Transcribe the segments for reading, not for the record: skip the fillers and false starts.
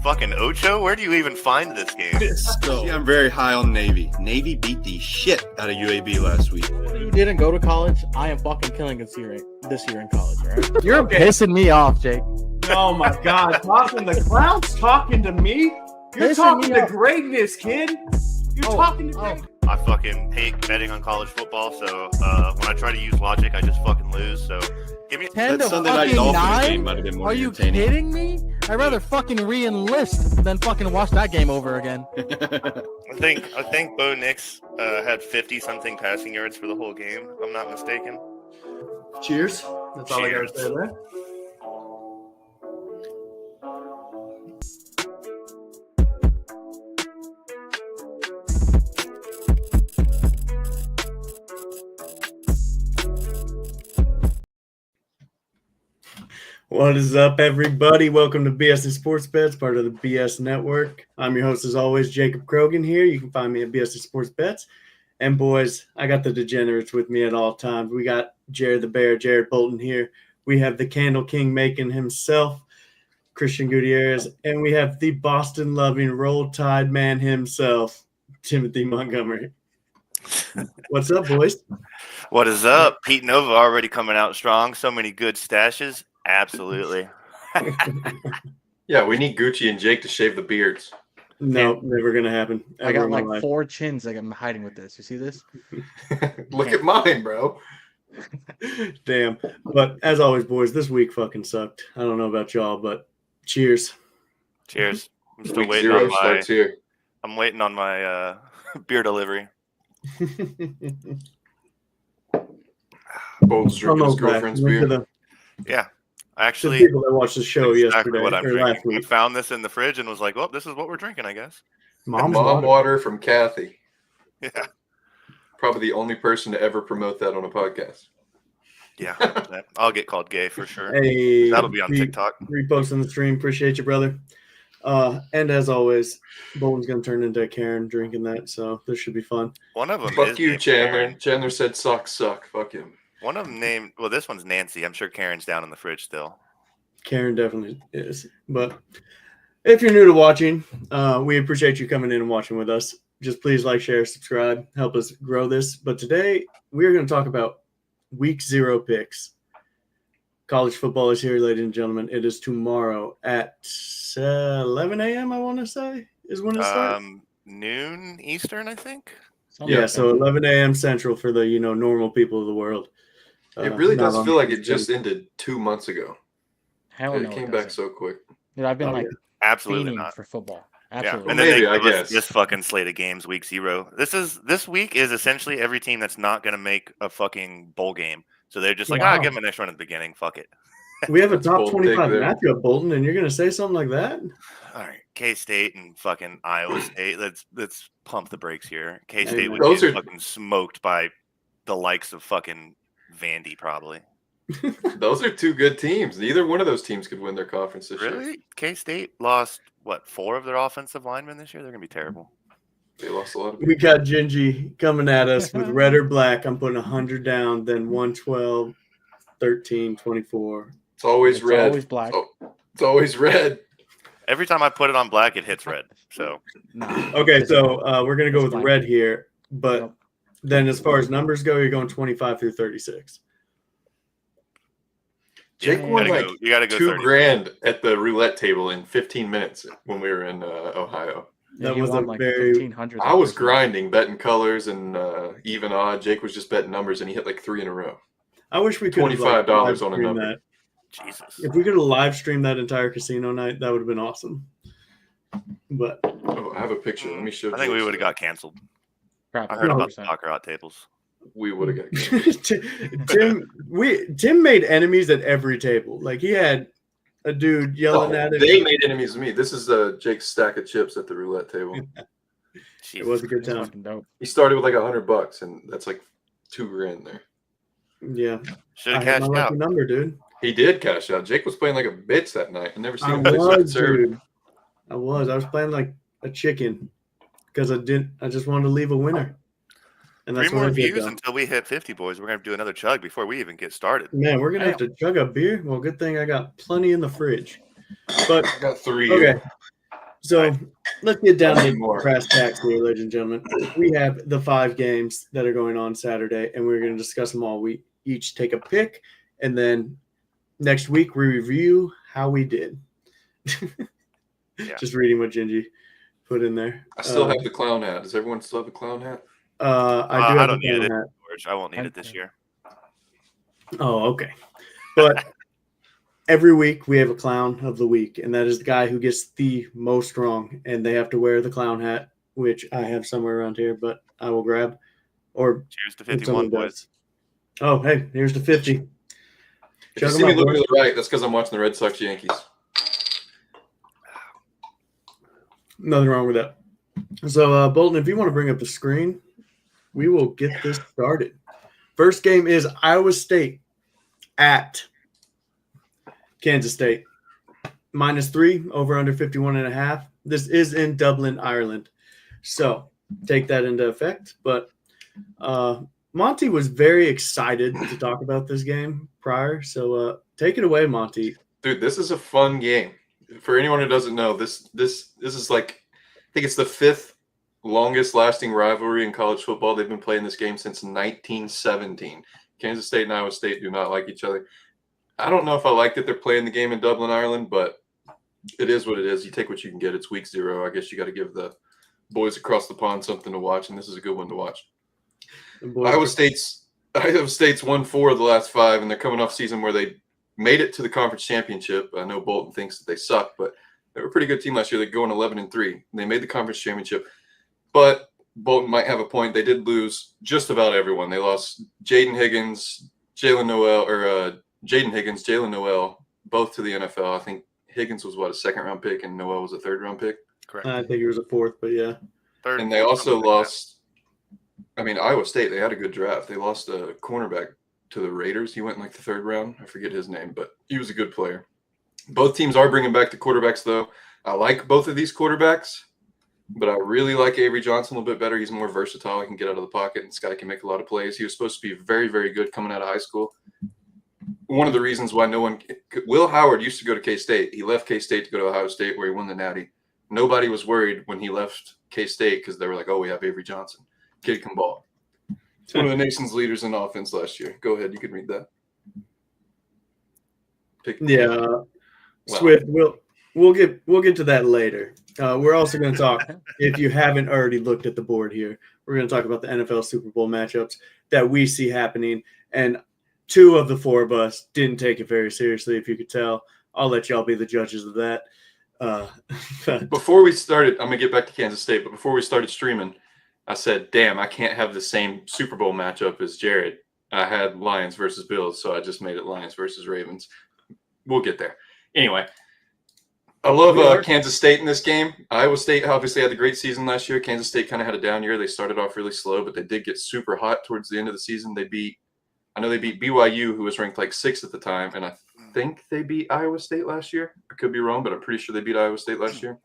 Fucking Ocho? Where do you even find this game? See, I'm very high on Navy. Navy beat the shit out of UAB last week. You didn't go to college. I am fucking killing this year in college, all right? You're pissing me off, Jake. Oh my God! The clown's talking to me. You're Pissing talking me to off. greatness, kid. You're talking to greatness. I fucking hate betting on college football, so when I try to use logic, I just fucking lose. So give me 10 That to Sunday night fucking Dolphins 9? game might have been more Are you entertaining. kidding me? I'd rather fucking re-enlist than fucking watch that game over again. I think Bo Nix had 50-something passing yards for the whole game, if I'm not mistaken. Cheers. That's all I gotta say there. What is up, everybody? Welcome to BS and Sports Bets, part of the BS Network. I'm your host, as always, Jacob Krogan here. You can find me at BS and Sports Bets. And boys, I got the Degenerates with me at all times. We got Jared the Bear, Jared Bolton here. We have the Candle King making himself, Christian Gutierrez. And we have the Boston-loving Roll Tide man himself, Timothy Montgomery. What's up, boys? What is up? Pete Nova already coming out strong. So many good stashes. Absolutely. Yeah, we need Gucci and Jake to shave the beards. No, never going to happen. I got like 4 chins like I'm hiding with this. You see this? Look at mine, bro. Damn. But as always, boys, this week fucking sucked. I don't know about y'all, but cheers. Cheers. I'm still Week waiting 0 on my. starts here. I'm waiting on my beer delivery. Bold's drinking his girlfriend's beer. Yeah, The actually, people that watched the show exactly yesterday what I'm or drinking. last We week. found this in the fridge and was like, "Well, this is what we're drinking, I guess." Mom's Mom water. water from Kathy. Yeah, Probably the only person to ever promote that on a podcast. yeah. I'll get called gay for sure. Hey, That'll be on TikTok. Reposting the stream. Appreciate you, brother. And as always, Bolton's going to turn into Karen drinking that, so this should be fun. One of them Fuck is you, named Chandler. Karen. Chandler said socks suck. Fuck him. One of them named. Well, this one's Nancy. I'm sure Karen's down in the fridge still. Karen definitely is. But if you're new to watching, we appreciate you coming in and watching with us. Just please like, share, subscribe, help us grow this. But today we are going to talk about week 0 picks. College football is here, ladies and gentlemen. It is tomorrow at 11 a.m., I want to say, is when it starts. Noon Eastern, I think. Something Yeah, like so that. 11 a.m. Central for the, normal people of the world. It really not does on feel like it Eastern. just ended 2 months ago. Hell no, It came it back doesn't. so quick. Dude, I've been like Absolutely fiending not. for football. Yeah, Absolutely. and then Maybe, they I give us guess. this fucking slate of games, week 0. This week is essentially every team that's not going to make a fucking bowl game. So they're just like, Wow. give them a nice run at the beginning. Fuck it. We have a That's a top bold 25 take there. matchup, Bolton, and you're going to say something like that? All right, K-State and fucking Iowa State. Let's pump the brakes here. K-State would Those get are- fucking smoked by the likes of fucking Vandy, probably. Those are 2 good teams. Neither one of those teams could win their conference this year. Really? K-State lost, 4 of their offensive linemen this year? They're going to be terrible. They lost a lot of We people. got Gingy coming at us with red or black. I'm putting 100 down, then 112, 13, 24. It's always It's red. always black. It's always red. Every time I put it on black, it hits red. So Nah. Okay, so we're going to go It's with black. red here. But Yep. then as far as numbers go, you're going 25 through 36. Jake you won gotta like you gotta go 2 30. grand at the roulette table in 15 minutes when we were in Ohio. Yeah, That you was won a like very- 1,500. I was grinding, betting colors and even odd. Jake was just betting numbers, and he hit like 3 in a row. I wish we could have $25 on a live-streamed number. that. Jesus. If we could have live streamed that entire casino night, that would have been awesome. But Oh, I have a picture. Let me show you. I think we would have got canceled. Crap, I heard about the 100%. soccer hot tables. We would have got. Tim made enemies at every table. Like he had a dude yelling at him. They made enemies of me. This is Jake's stack of chips at the roulette table. It Jesus. was a good It's time. fucking dope. He started with like $100, and that's like 2 grand there. Yeah, Should I have had my cashed out. lucky number, dude. He did cash out. Jake was playing like a bitch that night. I never seen I him play so was, conservative. dude. I was playing like a chicken because I just wanted to leave a winner. And 3 that's what more I did, views though. until we hit 50, boys. We're gonna have to do another chug before we even get started. Man, we're gonna have to chug a beer. Well, good thing I got plenty in the fridge. But I got 3. okay, So let's get down Tell me to more. brass tacks here, ladies and gentlemen. We have the 5 games that are going on Saturday, and we're going to discuss them all. We each take a pick, and then next week we review how we did. Yeah. Just reading what Gingy put in there. I still have the clown hat. Does everyone still have the clown hat? I don't need it, hat. George. I won't need it this year. Oh, okay. But every week we have a clown of the week, and that is the guy who gets the most wrong, and they have to wear the clown hat, which I have somewhere around here, but I will grab. Or Cheers to if 51, someone boys. does. Oh, hey, here's the 50. If you Chug 'em see me up, looking boys. to the right, that's because I'm watching the Red Sox Yankees. Nothing wrong with that. So, Bolton, if you want to bring up the screen, we will get this started. First game is Iowa State at Kansas State. -3, over under 51.5. This is in Dublin, Ireland. So take that into effect. But Monty was very excited to talk about this game prior. So take it away, Monty. Dude, this is a fun game. For anyone who doesn't know, this is like, I think it's the 5th longest lasting rivalry in college football. They've been playing this game since 1917. Kansas State and Iowa State do not like each other. I don't know if I like that they're playing the game in Dublin, Ireland, but it is what it is. You take what you can get. It's week 0. I guess you got to give the boys across the pond something to watch, and this is a good one to watch. Iowa State's 1-4 of the last 5, and they're coming off season where they made it to the conference championship. I know Bolton thinks that they suck, but they were a pretty good team last year. They're going 11-3. They made the conference championship, but Bolton might have a point. They did lose just about everyone. They lost Jaden Higgins, Jalen Noel, both to the NFL. I think Higgins was, a 2nd-round pick, and Noel was a 3rd-round pick. Correct. I think it was a 4th, but yeah. Third, And they also lost – Iowa State, they had a good draft. They lost a cornerback to the Raiders. He went in like the 3rd round. I forget his name, but he was a good player. Both teams are bringing back the quarterbacks, though. I like both of these quarterbacks, but I really like Avery Johnson a little bit better. He's more versatile. He can get out of the pocket, and this guy can make a lot of plays. He was supposed to be very, very good coming out of high school. One of the reasons why Will Howard used to go to K-State. He left K-State to go to Ohio State, where he won the Natty. Nobody was worried when he left K-State because they were like, oh, we have Avery Johnson. Kid can ball. One of the nation's leaders in offense last year. Go ahead. You can read that. Swift, we'll get to that later. We're also going to talk, if you haven't already looked at the board here, we're going to talk about the NFL Super Bowl matchups that we see happening. And 2 of the 4 of us didn't take it very seriously, if you could tell. I'll let y'all be the judges of that. Before we started, I'm going to get back to Kansas State, but before we started streaming, I said, damn, I can't have the same Super Bowl matchup as Jared. I had Lions versus Bills, so I just made it Lions versus Ravens. We'll get there. Anyway, I love Kansas State in this game. Iowa State obviously had a great season last year. Kansas State kind of had a down year. They started off really slow, but they did get super hot towards the end of the season. They beat BYU, who was ranked like 6th at the time, and I think they beat Iowa State last year. I could be wrong, but I'm pretty sure they beat Iowa State last year.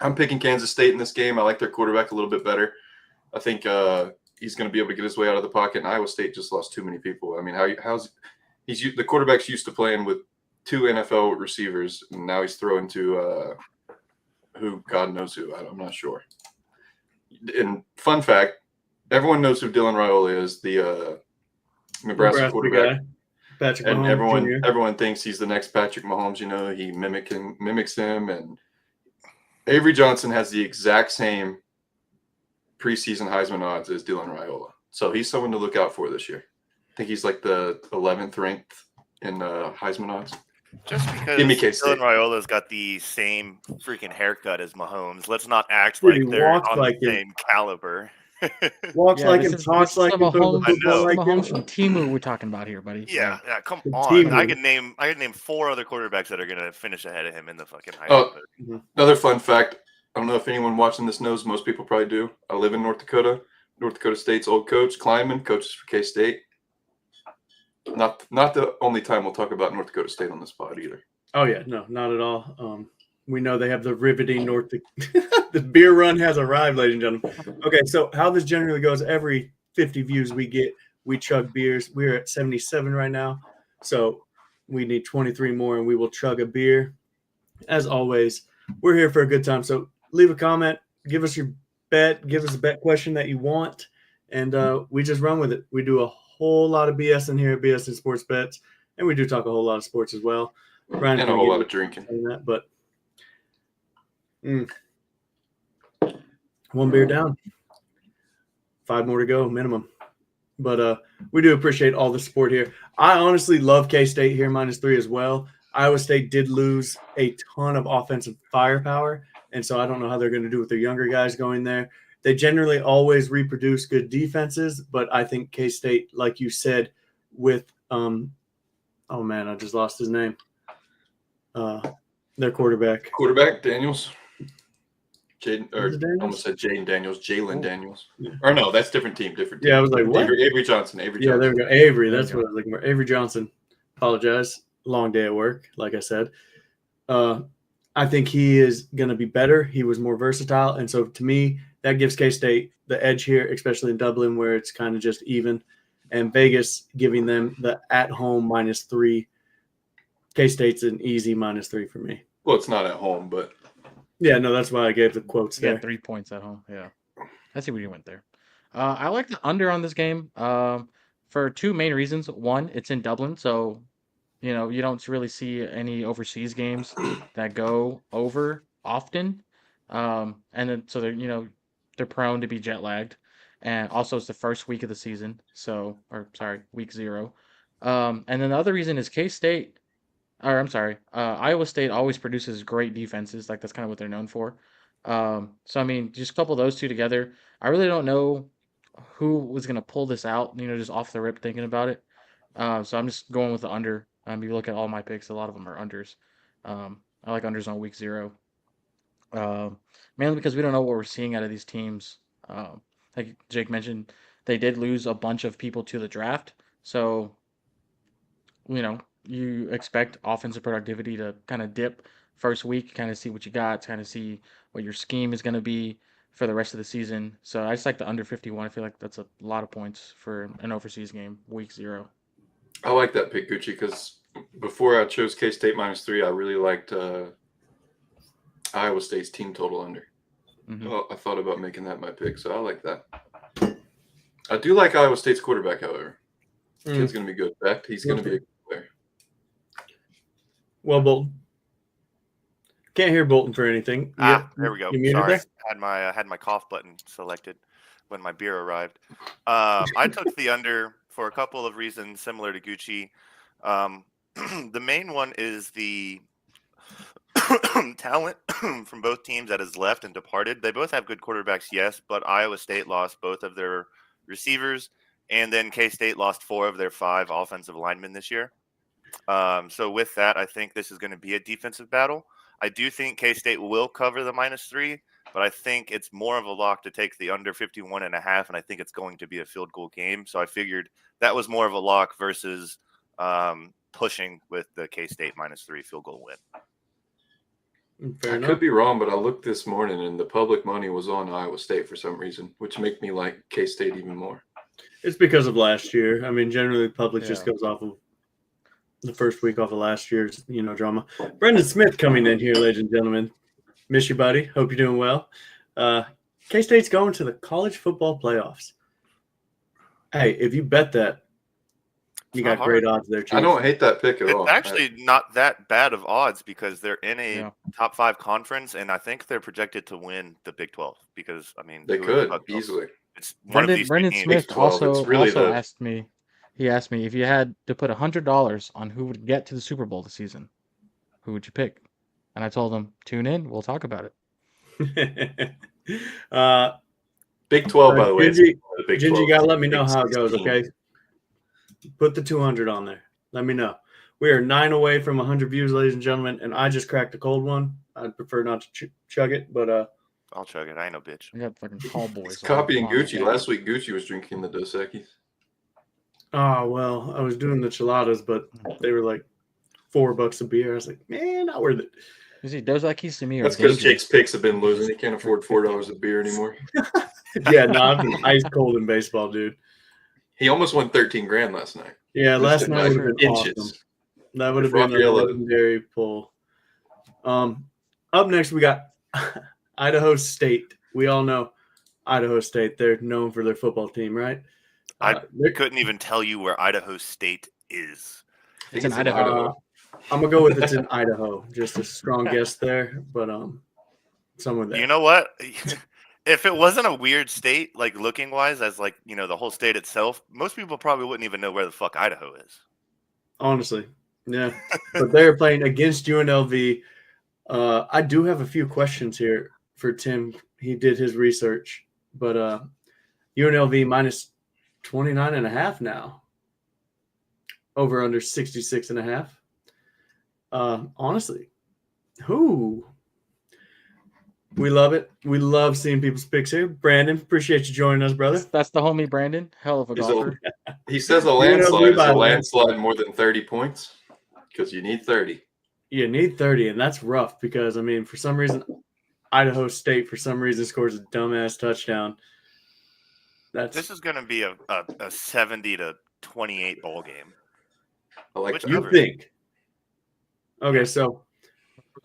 I'm picking Kansas State in this game. I like their quarterback a little bit better. I think he's going to be able to get his way out of the pocket, and Iowa State just lost too many people. I mean, the quarterback's used to playing with 2 NFL receivers, and now he's throwing to who God knows who. I'm not sure. And fun fact, everyone knows who Dylan Raiola is, the Nebraska quarterback. Guy. Patrick And Mahomes everyone thinks he's the next Patrick Mahomes. You know, he mimics him. And Avery Johnson has the exact same preseason Heisman odds as Dylan Raiola. So he's someone to look out for this year. I think he's like the 11th ranked in Heisman odds. Just because Give me K-State. Dylan Raiola's got the same freaking haircut as Mahomes, let's not act Dude, like he they're walks on like the him. same caliber. Walks like him, talks like him, throws the football like him. Mahomes from Timu we're talking about here, buddy. Yeah, come The on. team I is- could name 4 other quarterbacks that are gonna finish ahead of him in the fucking Heisman. Oh, another fun fact. I don't know if anyone watching this knows. Most people probably do. I live in North Dakota. North Dakota State's old coach, Kleinman, coaches for K-State. Not the only time we'll talk about North Dakota State on this pod either. Oh, yeah. No, not at all. We know they have the riveting the beer run has arrived, ladies and gentlemen. Okay, so how this generally goes, every 50 views we get, we chug beers. We're at 77 right now. So we need 23 more, and we will chug a beer. As always, we're here for a good time. So leave a comment, give us your bet, give us a bet question that you want, and we just run with it. We do a whole lot of BS in here at BS and Sports Bets, and we do talk a whole lot of sports as well. Ryan's And a gonna whole get lot of drinking. that, but one beer down, 5 more to go minimum. But we do appreciate all the support here. I honestly love K-State here -3 as well. Iowa State did lose a ton of offensive firepower, and so I don't know how they're going to do with their younger guys going there. They generally always reproduce good defenses, but I think K-State, like you said, with oh man, I just lost his name. Their quarterback. Quarterback Daniels. Was it Daniels? Almost said Jaden Daniels, Jalen Oh. Daniels. Yeah. Or no, that's different team. Yeah, I was like, what? Avery Johnson. Yeah, there we go. Avery, that's what I was looking for. Avery Johnson. Apologize. Long day at work, like I said. I think he is going to be better. He was more versatile. And so to me, that gives K-State the edge here, especially in Dublin where it's kind of just even. And Vegas giving them the at-home -3. K-State's an easy -3 for me. Well, it's not at home, but Yeah, no, that's why I gave the quotes Yeah, there. 3 points at home. Yeah, I see where you went there. I like the under on this game for 2 main reasons. One, it's in Dublin, so you don't really see any overseas games that go over often, and then so they're prone to be jet lagged, and also it's the first week of the season, week 0, and then the other reason is K-State. Or I'm sorry, Iowa State always produces great defenses. Like that's kind of what they're known for. So I mean, just couple those two together. I really don't know who was gonna pull this out. Just off the rip thinking about it. So I'm just going with the under. If you look at all my picks, a lot of them are unders. I like unders on week 0. Mainly because we don't know what we're seeing out of these teams. Like Jake mentioned, they did lose a bunch of people to the draft. So you expect offensive productivity to kind of dip first week, kind of see what you got, kind of see what your scheme is going to be for the rest of the season. So I just like the under 51. I feel like that's a lot of points for an overseas game, week 0. I like that pick, Gucci, because before I chose K-State -3, I really liked Iowa State's team total under. Well, I thought about making that my pick, so I like that. I do like Iowa State's quarterback, however. Kid's going to be good. Beck, he's going to be a good player. Well, Bolton. Can't hear Bolton for anything. There we go. You muted Sorry, there? had my cough button selected when my beer arrived. I took the under for a couple of reasons similar to Gucci. The main one is the talent from both teams that has left and departed. They both have good quarterbacks, yes, but Iowa State lost both of their receivers, and then K-State lost 4 of their 5 offensive linemen this year. So with that, I think this is going to be a defensive battle. I do think K-State will cover the -3, but I think it's more of a lock to take the under 51.5, and I think it's going to be a field goal game. So I figured that was more of a lock versus pushing with the K-State -3 field goal win. Fair I enough. could be wrong, but I looked this morning and the public money was on Iowa State for some reason, which make me like K-State even more. It's because of last year. I mean, generally the public just Yeah. goes off of the first week off of last year's, drama. Brendan Smith coming in here, ladies and gentlemen. Miss you, buddy. Hope you're doing well. K-State's going to the college football playoffs. Hey, if you bet that, you got great odds there, Chief. I don't hate that pick at all. It's actually not that bad of odds because they're in a top 5 conference, and I think they're projected to win the Big 12 because, I mean, They could easily. It's one of these Brendan teams. Smith 12, also it's really asked me. He asked me if you had to put $100 on who would get to the Super Bowl this season, who would you pick? And I told him, tune in. We'll talk about it. Big 12, by the way. Gingy, Big 12. you got to let me know how it goes, 16. okay? Put the 200 on there. Let me know. We are 9 away from 100 views, ladies and gentlemen, and I just cracked a cold one. I'd prefer not to chug it, but I'll chug it. I ain't no bitch. I got fucking tall boys. It's copying Gucci. Last week, Gucci was drinking the Dos Equis. Oh, well, I was doing the chiladas, but they were like $4 a beer. I was like, man, not worth it. You see, Dos Equis to me are That's because dangerous. Jake's picks have been losing. He can't afford $4 a beer anymore. Yeah, no, I've been ice cold in baseball, dude. He almost won 13 grand last night. Yeah, last night would have been inches. awesome. That would have been a legendary pull. Up next, we got Idaho State. We all know Idaho State. They're known for their football team, right? I couldn't even tell you where Idaho State is. I think It's in Idaho. I'm gonna go with it's in Idaho. Just a strong guess there, but somewhere there. You know what? If it wasn't a weird state, like looking wise, as like the whole state itself, most people probably wouldn't even know where the fuck Idaho is. Honestly, yeah. But they're playing against UNLV. I do have a few questions here for Tim. He did his research, but UNLV minus 29.5 now. Over under 66.5. Honestly, we love it. We love seeing people's picks here. Brandon, appreciate you joining us, brother. That's the homie Brandon. Hell of a golfer. He says a landslide is a landslide more than 30 points because you need 30. You need 30, and that's rough because, I mean, for some reason, Idaho State, for some reason, scores a dumbass touchdown. This is going to be a 70-28 ball game. I like you think. Okay, so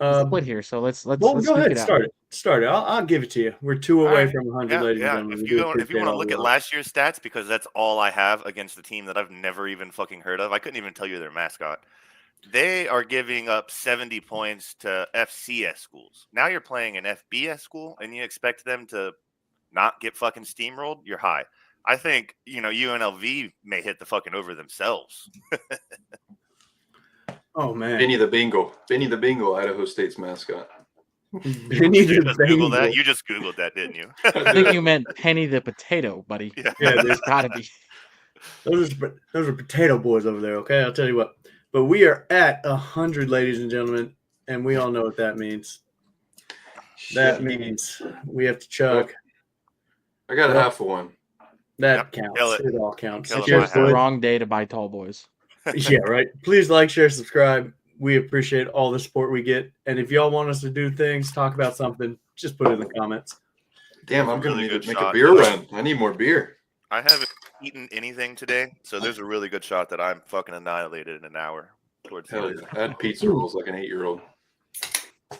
split here, so let's go speak ahead. it out. Start it. I'll give it to you. We're 2 away from 100, ladies and gentlemen. If you want to look at last year's stats, because that's all I have against the team that I've never even fucking heard of. I couldn't even tell you their mascot. They are giving up 70 points to FCS schools. Now you're playing an FBS school, and you expect them to not get fucking steamrolled? You're high. I think, UNLV may hit the fucking over themselves. Oh, man. Benny the Bingo, Idaho State's mascot. Benny the Bingo. You just Googled that, didn't you? I think you meant Penny the Potato, buddy. Yeah, there's gotta be. Those are potato boys over there, okay? I'll tell you what. But we are at 100, ladies and gentlemen, and we all know what that means. That means we have to chug. I got a half of one. That counts. It all counts. It's just the wrong day to buy tall boys. Yeah, right. Please like, share, subscribe. We appreciate all the support we get. And if y'all want us to do things, talk about something, just put it in the comments. Damn, I'm going to need to make a beer run. I need more beer. I haven't eaten anything today, so there's a really good shot that I'm fucking annihilated in an hour. Hell yeah. I had pizza rolls like an 8-year-old.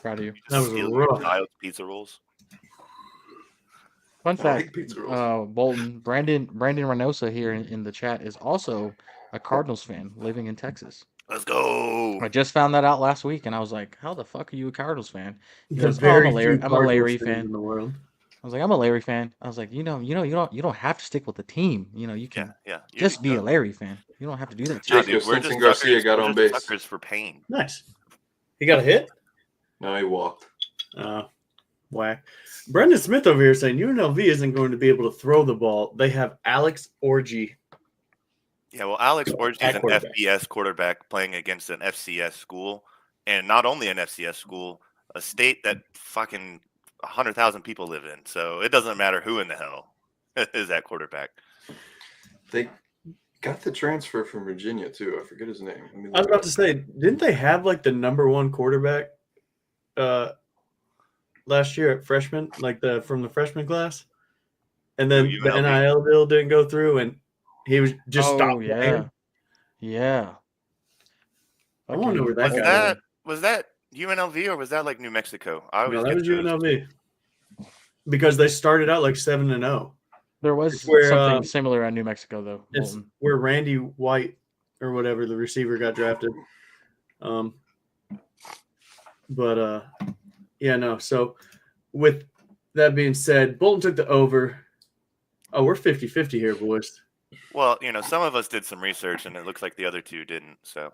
Proud of you. That was rough. Pizza rolls. Fun fact, Bolton, Brandon Reynosa here in the chat is also a Cardinals fan living in Texas. Let's go. I just found that out last week, and I was like, how the fuck are you a Cardinals fan? He goes, I'm a Larry fan. In the world. I was like, I'm a Larry fan. I was like, you don't have to stick with the team. You can just be a Larry fan. You don't have to do that. Winston Garcia got on base. Suckers for pain. Nice. He got a hit? No, he walked. Whack. Brendan Smith over here saying UNLV isn't going to be able to throw the ball. They have Alex Orji. Yeah, well, Alex Orji is an FBS quarterback playing against an FCS school, and not only an FCS school, a state that fucking 100,000 people live in. So it doesn't matter who in the hell is that quarterback. They got the transfer from Virginia too. I forget his name. I was about to say, didn't they have like the number one quarterback last year at freshman, like from the freshman class? And then the NIL deal didn't go through, and he was just stopped playing. Yeah. I want to know where that guy was. That UNLV or was that like New Mexico? No, that was UNLV. Because they started out like 7-0. There was something similar at New Mexico, though. It's where Randy White or whatever, the receiver, got drafted. So with that being said, Bolton took the over. Oh, we're 50-50 here, boys. Well, some of us did some research, and it looks like the other two didn't. So,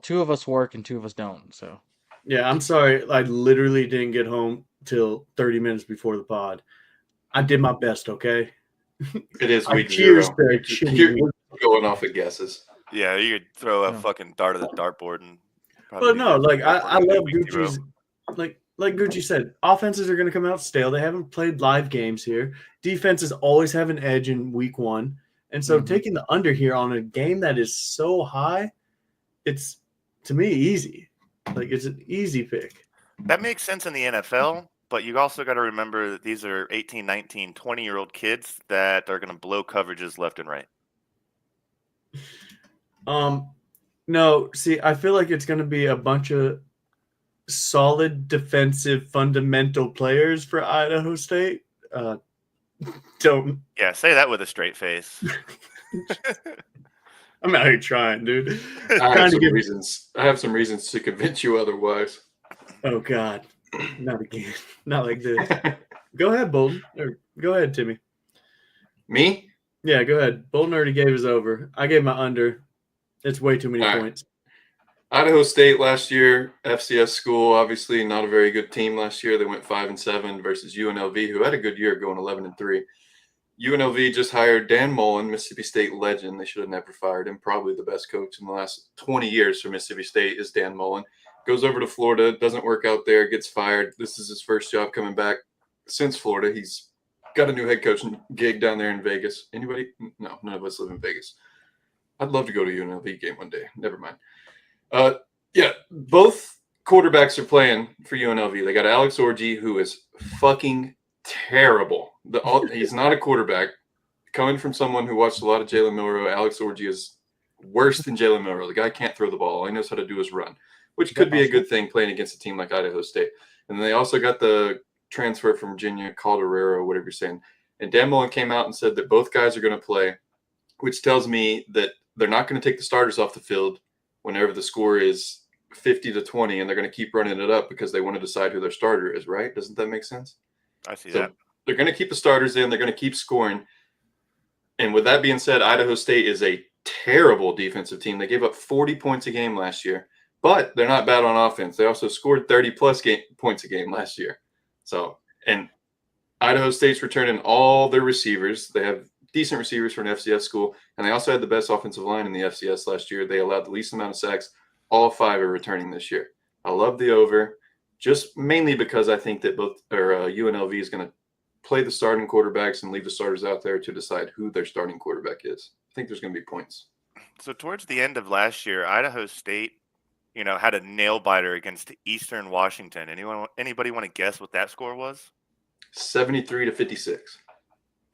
two of us work and two of us don't. So, yeah, I'm sorry. I literally didn't get home till 30 minutes before the pod. I did my best. Okay. It is week cheers. You're going off of guesses. Yeah, you could throw a fucking dart at the dartboard and. But no, like I love Gucci's. Like Gucci said, offenses are going to come out stale. They haven't played live games here. Defenses always have an edge in week one. And so taking the under here on a game that is so high, it's, to me, easy. Like, it's an easy pick. That makes sense in the NFL, but you also got to remember that these are 18, 19, 20-year-old kids that are going to blow coverages left and right. No, see, I feel like it's going to be a bunch of solid defensive fundamental players for Idaho State. Don't. Yeah, say that with a straight face. I'm out here trying, dude. I Trying have to some give. reasons. I have some reasons to convince you otherwise. Oh God, not again. Not like this. Go ahead, Bolton. Or go ahead, Timmy. Me? Yeah, go ahead. Bolton already gave his over. I gave my under. It's way too many All right. points. Idaho State last year, FCS school, obviously not a very good team last year. They went 5-7 versus UNLV, who had a good year going 11-3. UNLV just hired Dan Mullen, Mississippi State legend. They should have never fired him. Probably the best coach in the last 20 years for Mississippi State is Dan Mullen. Goes over to Florida, doesn't work out there, gets fired. This is his first job coming back since Florida. He's got a new head coaching gig down there in Vegas. Anybody? No, none of us live in Vegas. I'd love to go to a UNLV game one day. Never mind. Yeah, both quarterbacks are playing for UNLV. They got Alex Orji, who is fucking terrible. He's not a quarterback. Coming from someone who watched a lot of Jalen Milroe, Alex Orji is worse than Jalen Milroe. The guy can't throw the ball. All he knows how to do is run, which could be a good thing playing against a team like Idaho State. And they also got the transfer from Virginia, Calderero, whatever you're saying. And Dan Mullen came out and said that both guys are going to play, which tells me that they're not going to take the starters off the field whenever the score is 50-20, and they're going to keep running it up because they want to decide who their starter is, right? Doesn't that make sense? I see that. They're going to keep the starters in. They're going to keep scoring. And with that being said, Idaho State is a terrible defensive team. They gave up 40 points a game last year, but they're not bad on offense. They also scored 30-plus points a game last year. So, and Idaho State's returning all their receivers. They have decent receivers for an FCS school, and they also had the best offensive line in the FCS last year. They allowed the least amount of sacks. All 5 are returning this year. I love the over, just mainly because I think that UNLV is going to play the starting quarterbacks and leave the starters out there to decide who their starting quarterback is. I think there's going to be points. So towards the end of last year, Idaho State, had a nail biter against Eastern Washington. Anybody want to guess what that score was? 73-56.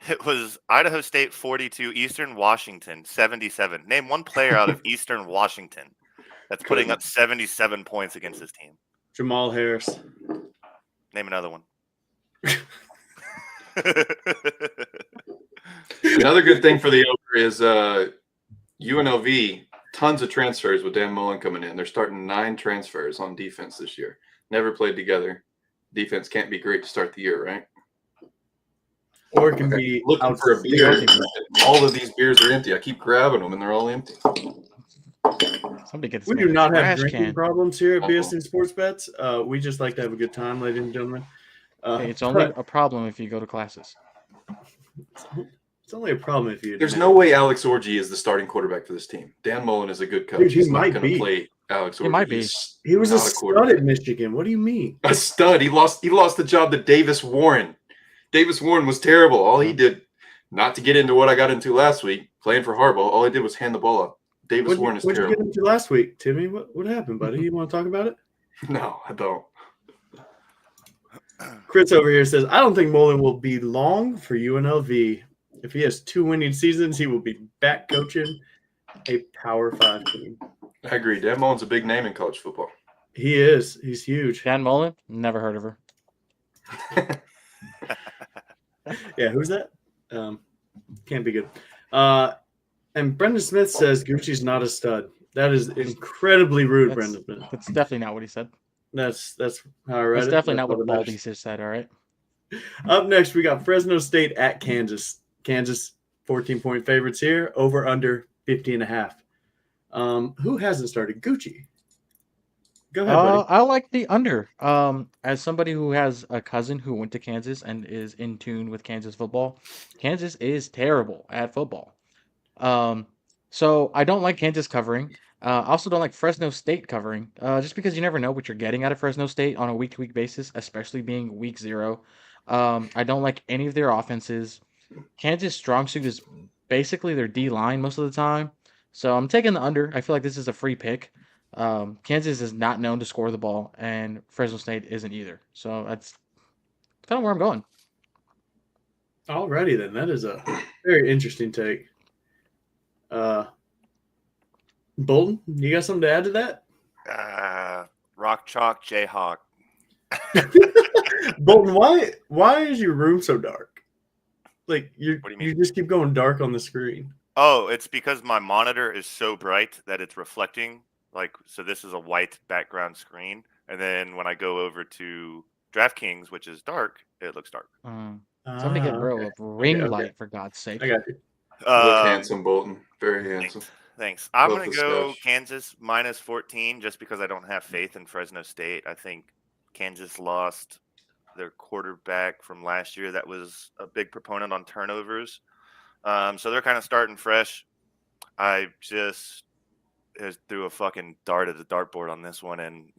It was Idaho State 42, Eastern Washington 77. Name one player out of Eastern Washington that's putting up 77 points against this team. Jamal Harris. Name another one. Another good thing for the over is UNLV, tons of transfers with Dan Mullen coming in. They're starting 9 transfers on defense this year. Never played together. Defense can't be great to start the year, right? Or it can be looking for a beer. All of these beers are empty. I keep grabbing them, and they're all empty. Somebody gets. We do not have drinking can. problems here at BSN Sports Bets. We just like to have a good time, ladies and gentlemen. Hey, it's only a problem if you go to classes. It's only a problem if you. There's no way Alex Orji is the starting quarterback for this team. Dan Mullen is a good coach. Dude, He's not going to play Alex Orji. He might be. He was a stud at Michigan. What do you mean? A stud. He lost the job to Davis Warren. Davis Warren was terrible. All he did, not to get into what I got into last week, playing for Harbaugh, all he did was hand the ball up. Davis Warren is terrible. What did you get into last week, Timmy? What happened, buddy? You want to talk about it? No, I don't. Chris over here says, I don't think Mullen will be long for UNLV. If he has 2 winning seasons, he will be back coaching a Power 5 team. I agree. Dan Mullen's a big name in college football. He is. He's huge. Dan Mullen? Never heard of her. Yeah, who's that? Can't be good. And Brendan Smith says Gucci's not a stud. That is incredibly rude, Brendan Smith. That's definitely not what he said. That's how I read it. That's definitely not what Baldy said, all right? Up next, we got Fresno State at Kansas. Kansas, 14-point favorites here, over under 50.5. Who hasn't started? Gucci. Go ahead, buddy. I like the under. As somebody who has a cousin who went to Kansas and is in tune with Kansas football, Kansas is terrible at football. So I don't like Kansas covering. I also don't like Fresno State covering, just because you never know what you're getting out of Fresno State on a week-to-week basis, especially being week 0. I don't like any of their offenses. Kansas' strong suit is basically their D-line most of the time. So I'm taking the under. I feel like this is a free pick. Kansas is not known to score the ball, and Fresno State isn't either. So that's kind of where I'm going. Alrighty then. That is a very interesting take. Bolton, you got something to add to that? Rock chalk, Jayhawk. Bolton, why is your room so dark? Like What do you mean? you just keep going dark on the screen. Oh, it's because my monitor is so bright that it's reflecting. Like, so this is a white background screen, and then when I go over to DraftKings, which is dark, it looks dark. Somebody get bro Okay. a ring okay. light for God's sake. I got you. Look handsome, Bolton. Very handsome. Thanks. I'm Love going to the go stash. Kansas minus 14 just because I don't have faith in Fresno State. I think Kansas lost their quarterback from last year that was a big proponent on turnovers. So they're kind of starting fresh. I just threw a fucking dart at the dartboard on this one, and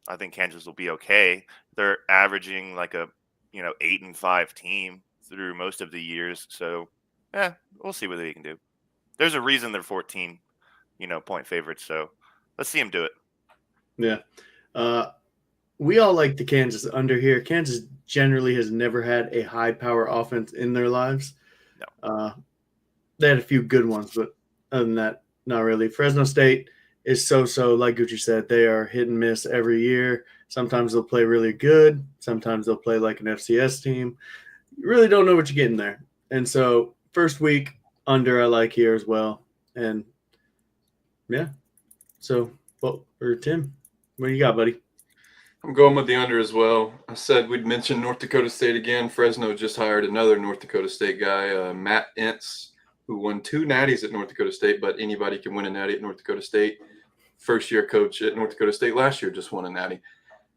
I think Kansas will be okay. They're averaging like a 8-5 team through most of the years, so we'll see what they can do. There's a reason they're 14 point favorites, so let's see them do it. Yeah. We all like the Kansas under here. Kansas generally has never had a high power offense in their lives. No. They had a few good ones, but other than that, not really. Fresno State is so, like Gucci said, they are hit and miss every year. Sometimes they'll play really good. Sometimes they'll play like an FCS team. You really don't know what you're getting there. And so first week under I like here as well. And yeah. So, Tim, what do you got, buddy? I'm going with the under as well. I said we'd mention North Dakota State again. Fresno just hired another North Dakota State guy, Matt Entz, who won 2 natties at North Dakota State, but anybody can win a natty at North Dakota State. First-year coach at North Dakota State last year just won a natty.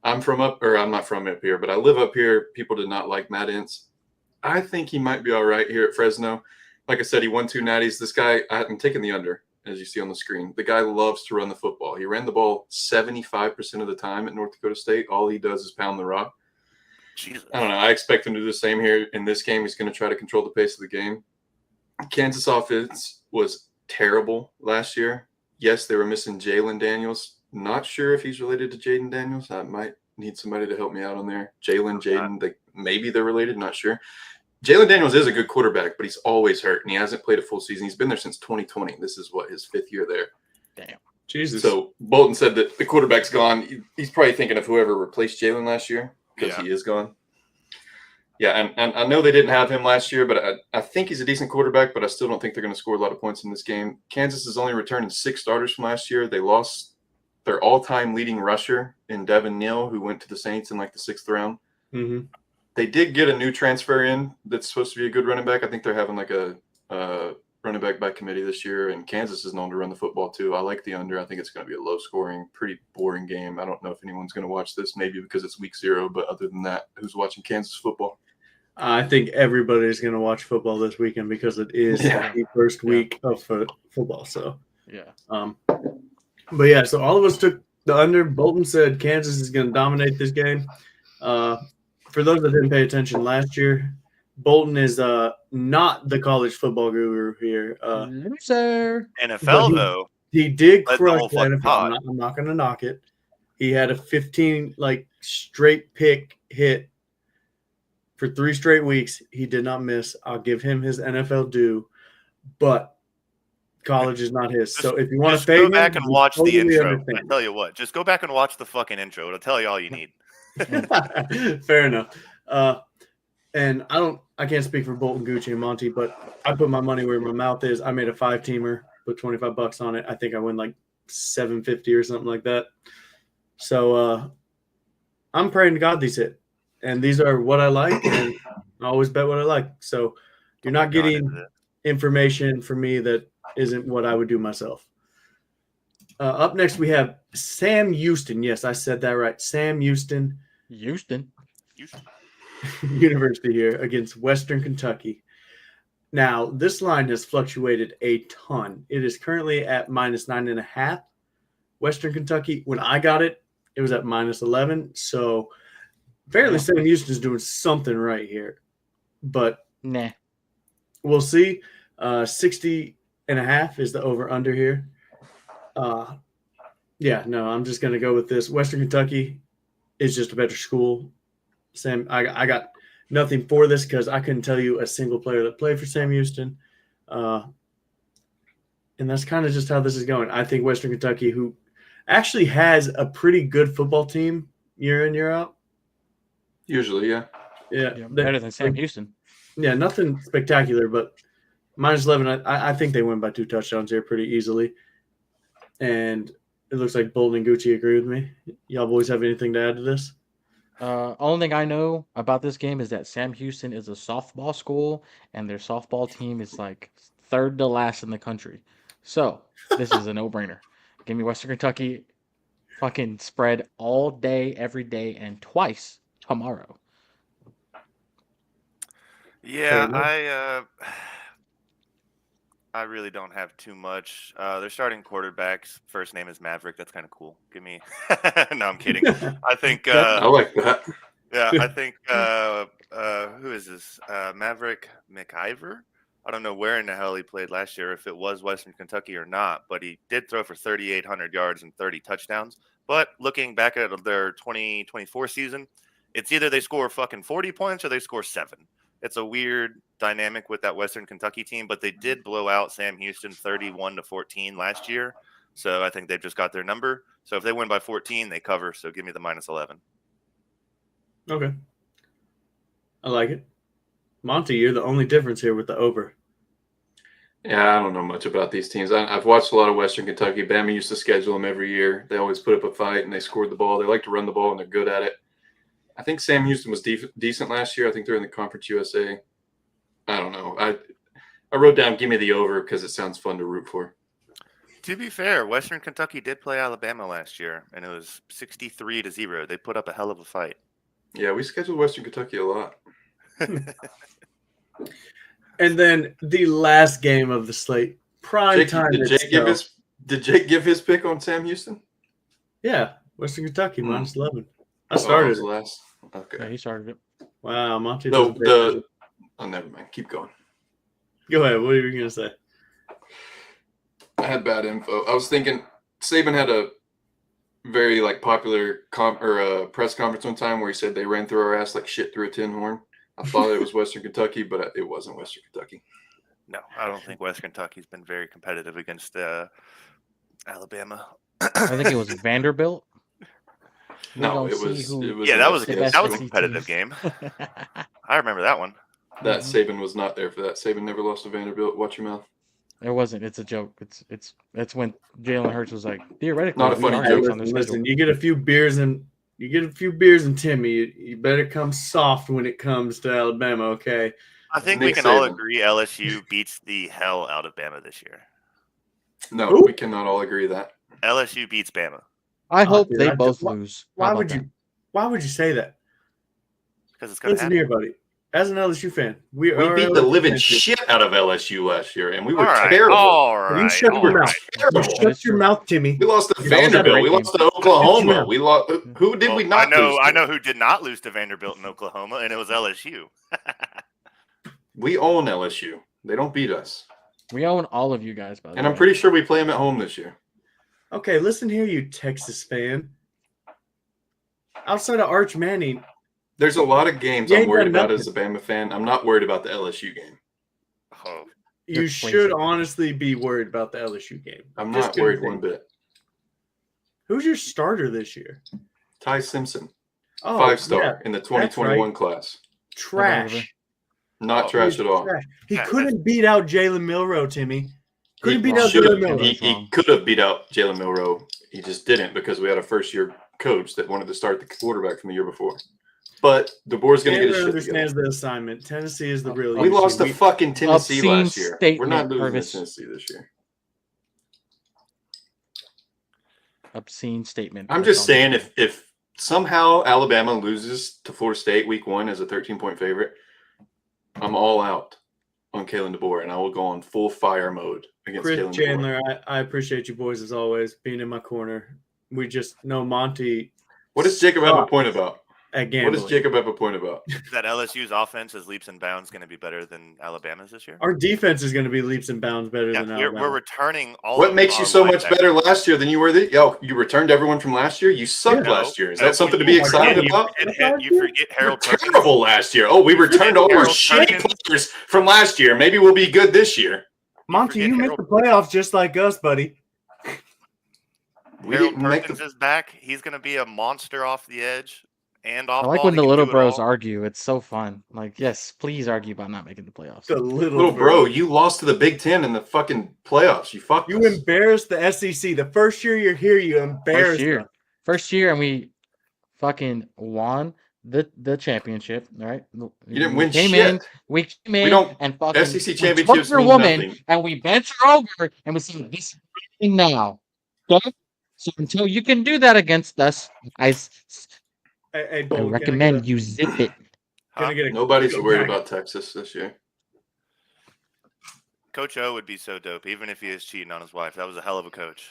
I'm not from up here, but I live up here. People did not like Matt Entz. I think he might be all right here at Fresno. Like I said, he won 2 natties. This guy, I'm taking the under, as you see on the screen. The guy loves to run the football. He ran the ball 75% of the time at North Dakota State. All he does is pound the rock. Jesus. I don't know. I expect him to do the same here in this game. He's going to try to control the pace of the game. Kansas offense was terrible last year. Yes, they were missing Jalen Daniels. Not sure if he's related to Jaden Daniels. I might need somebody to help me out on there. Jaden, maybe they're related. Not sure. Jalen Daniels is a good quarterback, but he's always hurt, and he hasn't played a full season. He's been there since 2020. This is his 5th year there. Damn. Jesus. So Bolton said that the quarterback's gone. He's probably thinking of whoever replaced Jalen last year because he is gone. Yeah, and I know they didn't have him last year, but I think he's a decent quarterback, but I still don't think they're going to score a lot of points in this game. Kansas is only returning 6 starters from last year. They lost their all-time leading rusher in Devin Neal, who went to the Saints in like the 6th round. Mm-hmm. They did get a new transfer in that's supposed to be a good running back. I think they're having like a running back by committee this year, and Kansas is known to run the football too. I like the under. I think it's going to be a low-scoring, pretty boring game. I don't know if anyone's going to watch this, maybe because it's week 0, but other than that, who's watching Kansas football? I think everybody's going to watch football this weekend because it is the first week of football. So, but yeah, so all of us took the under. Bolton said Kansas is going to dominate this game. For those that didn't pay attention last year, Bolton is not the college football guru here. Loser. NFL, though. He did led the crush whole the fucking NFL. pod. I'm not going to knock it. He had a 15 straight pick hit for 3 straight weeks. He did not miss. I'll give him his NFL due, but college is not his. So if you want to fade him, go back and watch the intro. understand. I tell you what, just go back and watch the fucking intro. It'll tell you all you need. Fair enough. And I can't speak for Bolton, Gucci, and Monty, but I put my money where my mouth is. I made a 5-teamer, put $25 on it. I think I win like $750 or something like that. So I'm praying to God these hit. And these are what I like, and I always bet what I like. So you're not getting information from me that isn't what I would do myself. Up next, we have Sam Houston. Yes, I said that right. Sam Houston. Houston. University here against Western Kentucky. Now, this line has fluctuated a ton. It is currently at -9.5. Western Kentucky, when I got it, it was at -11. So apparently Sam Houston is doing something right here. But nah, we'll see. 60.5 is the over-under here. I'm just going to go with this. Western Kentucky is just a better school. Sam, I got nothing for this because I couldn't tell you a single player that played for Sam Houston. And that's kind of just how this is going. I think Western Kentucky, who actually has a pretty good football team year in, year out. Usually, yeah. Yeah, Yeah, better than Sam Houston. Yeah, nothing spectacular, but -11. I think they win by 2 touchdowns here pretty easily. And it looks like Bolton and Gucci agree with me. Y'all boys have anything to add to this? Only thing I know about this game is that Sam Houston is a softball school, and their softball team is like third to last in the country. So this is a no-brainer. Give me Western Kentucky, fucking spread all day, every day, and twice tomorrow. Yeah, Fair I really don't have too much. They're starting quarterbacks. First name is Maverick. That's kind of cool. Give me. No, I'm kidding. I think. I like that. Yeah, I think. Who is this? Maverick McIver. I don't know where in the hell he played last year, if it was Western Kentucky or not, but he did throw for 3,800 yards and 30 touchdowns. But looking back at their 2024 season, it's either they score fucking 40 points or they score 7. It's a weird dynamic with that Western Kentucky team, but they did blow out Sam Houston 31-14 last year. So I think they've just got their number. So if they win by 14, they cover. So give me the -11. Okay. I like it. Monty, you're the only difference here with the over. Yeah, I don't know much about these teams. I've watched a lot of Western Kentucky. Bama used to schedule them every year. They always put up a fight and they scored the ball. They like to run the ball and they're good at it. I think Sam Houston was decent last year. I think they're in the Conference USA. I don't know. I wrote down give me the over because it sounds fun to root for. To be fair, Western Kentucky did play Alabama last year, and it was 63-0. They put up a hell of a fight. Yeah, we scheduled Western Kentucky a lot. And then the last game of the slate, prime time. Did Jake give his pick on Sam Houston? Yeah, Western Kentucky -11. I Oh, started that was it. last. Yeah, Okay. he started it. Wow, Monty. No, does a great oh, never mind. Keep going. Go ahead. What are you gonna say? I had bad info. I was thinking Saban had a very popular press conference one time where he said they ran through our ass like shit through a tin horn. I thought it was Western Kentucky, but it wasn't Western Kentucky. No, I don't think Western Kentucky's been very competitive against Alabama. I think it was Vanderbilt. No, We're it gonna was. see who- It was. Yeah, that was the a best SEC competitive teams. game. I remember that one. That Saban was not there for that. Saban never lost to Vanderbilt. Watch your mouth. It wasn't. It's a joke. It's when Jalen Hurts was like theoretically Not a we funny are joke. next on the Listen, schedule. you get a few beers and Timmy. You better come soft when it comes to Alabama, okay? I think Nick we can all Saban. agree LSU beats the hell out of Bama this year. No, Who? we cannot all agree that. LSU beats Bama I hope dude, they I both just- lose. Why How about would you? that? Why would you say that? because it's going to Listen happen. here, buddy. As an LSU fan, we We are beat the LSU living fans. shit out of LSU last year, and we All were right, terrible. all You right, shut all your right. mouth. Terrible. That Shut is your true. mouth, Timmy. We lost to That was a Vanderbilt. great We game. lost to Oklahoma. mouth. We lost. Who did we Well, not I know. lose I to? know who did not lose to Vanderbilt and Oklahoma, and it was LSU. We own LSU. They don't beat us, We own all of you guys, by the and way. I'm pretty sure we play them at home this year. Okay, listen here, you Texas fan. Outside of Arch Manning, There's a lot of games You I'm ain't worried done about as a Bama fan. I'm not worried about the LSU game. Oh, you You're should crazy. honestly be worried about the LSU game. I'm Just not gonna worried say. one bit. Who's your starter this year? Ty Simpson, Oh, 5-star yeah, in the 2021 right. class. trash. Not Oh, trash He's at all. trash. He Yeah, couldn't beat out Jalen Milroe, Timmy. Couldn't He beat out should Jalen have. Milroe. That's He wrong. could have beat out Jalen Milroe. He just didn't because we had a first-year coach that wanted to start the quarterback from the year before. But DeBoer's going to get his Taylor shit together. understands the assignment. Tennessee is the real We issue. lost to fucking Tennessee Obscene last year. We're not statement, losing to Purvis. Tennessee this year. Obscene statement. I'm That's just all. saying if somehow Alabama loses to Florida State week 1 as a 13-point favorite, I'm all out on Kalen DeBoer, and I will go on full fire mode against Chris Kalen DeBoer. Chandler, I appreciate you boys as always being in my corner. We just know Monty What does Jacob have a point about? at What gambling. does Jacob have a point about? that LSU's offense is leaps and bounds going to be better than Alabama's this year. Our defense is going to be leaps and bounds better Yeah, than we're Alabama. returning all. What of makes you our so much linebackers. better last year than you were you returned everyone from last year? You sucked No, last year. Is no, that something to you be excited forget- about? You forget We're Harold Perkins. terrible last year. Oh, we returned all our Harold shitty Perkins. players from last year. Maybe we'll be good this year. Monty, forget you missed Harold- the playoffs just like us, buddy. Harold Perkins is back. He's going to be a monster off the edge and I off like ball. when He the can little do it bros all. argue. It's so fun. Like, yes, please argue about not making the playoffs. The Little bro, you lost to the Big Ten in the fucking playoffs. You fucked You us. embarrassed the SEC. The first year you're here, you embarrassed them. First year, and we fucking won the championship. All right, You didn't win came shit. in. We came in don't- and fucking SEC we took championships your mean woman nothing. and we bent her over and we said, "This is happening now." Okay, so until you can do that against us, Hey, I Bolton, recommend you zip it. Huh? Nobody's worried about Texas this year. Coach O would be so dope, even if he is cheating on his wife. That was a hell of a coach.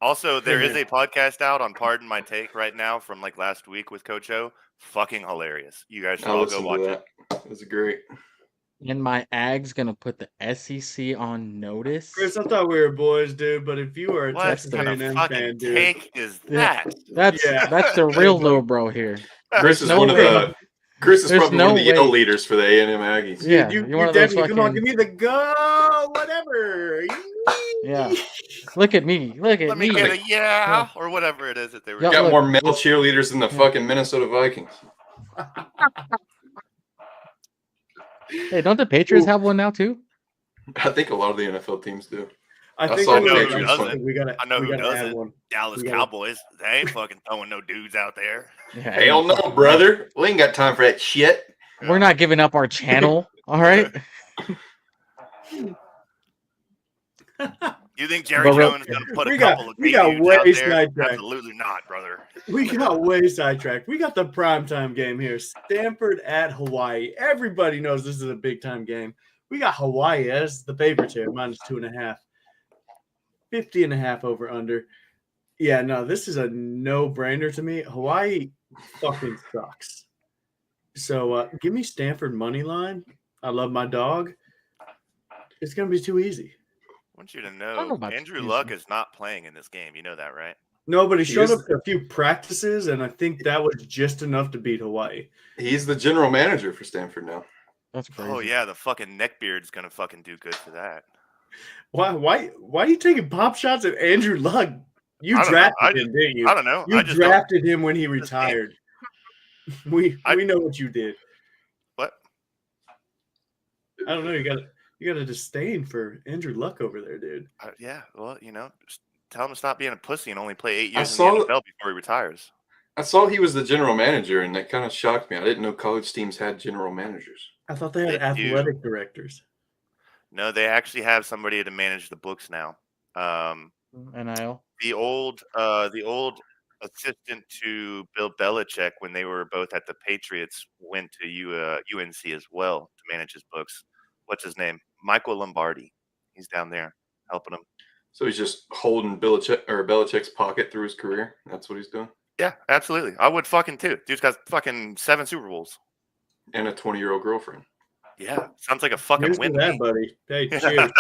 Also, there is a podcast out on Pardon My Take right now from like last week with Coach O. Fucking hilarious. You guys should I'll all go listen watch to it. that. It was great. And my Ag's gonna put the SEC on notice. Chris, I thought we were boys, dude. But if you are a What Texas kind of A&M fucking fan, dude, take is Yeah. that? That's the real little bro here. Chris is no one of way. the. Chris is There's probably one of no the yell way. leaders for the A&M Aggies. dude, Yeah, you you're one of those definitely come on, fucking- give me the go, whatever. Yeah. Look at me. Look at Let me me. get a yeah or whatever it is that they were Yeah, doing. Got look, more male cheerleaders than the fucking Minnesota Vikings. Hey, don't the Patriots have one now too? I think a lot of the NFL teams do. I think saw I know the who Patriots doesn't. one. we gotta. I know we who gotta add doesn't. one. Dallas We gotta- Cowboys. They ain't fucking throwing no dudes out there. Yeah, Hell no, brother. We ain't got time for that shit. We're not giving up our channel. All right. You think Jerry But real- Jones going to put We a got- couple of we gay got dudes way out there? sidetracked. Absolutely not, brother. We got way sidetracked. We got the primetime game here. Stanford at Hawaii. Everybody knows this is a big time game. We got Hawaii as the favorites here, -2.5. 50.5 over under. Yeah, no, this is a no-brainer to me. Hawaii fucking sucks. So give me Stanford money line. I love my dog. It's gonna be too easy. I want you to don't know know about Andrew easy. Luck is not playing in this game. You know that, right? No, but he showed is- up to a few practices, and I think that was just enough to beat Hawaii. He's the general manager for Stanford now. That's crazy. Oh yeah, the fucking neckbeard's going to fucking do good for that. Why are you taking pop shots at Andrew Luck? You I don't know. drafted him, didn't you? I don't know. You I just don't- drafted him when he retired. We know what you did. What? I don't know. You got a disdain for Andrew Luck over there, dude. Yeah, well, just tell him to stop being a pussy and only play 8 I years in saw- the NFL before he retires. I saw he was the general manager, and that kind of shocked me. I didn't know college teams had general managers. I thought they had They do. athletic directors. No, they actually have somebody to manage the books now. NIL. The old assistant to Bill Belichick when they were both at the Patriots went to UNC as well to manage his books. What's his name? Michael Lombardi. He's down there helping him. So he's just holding Belichick's pocket through his career. That's what he's doing. Yeah, absolutely. I would fucking too. Dude's got fucking 7 Super Bowls. And a 20-year-old girlfriend. Yeah, sounds like a fucking Here's to win. to that, me. buddy. Hey, cheers.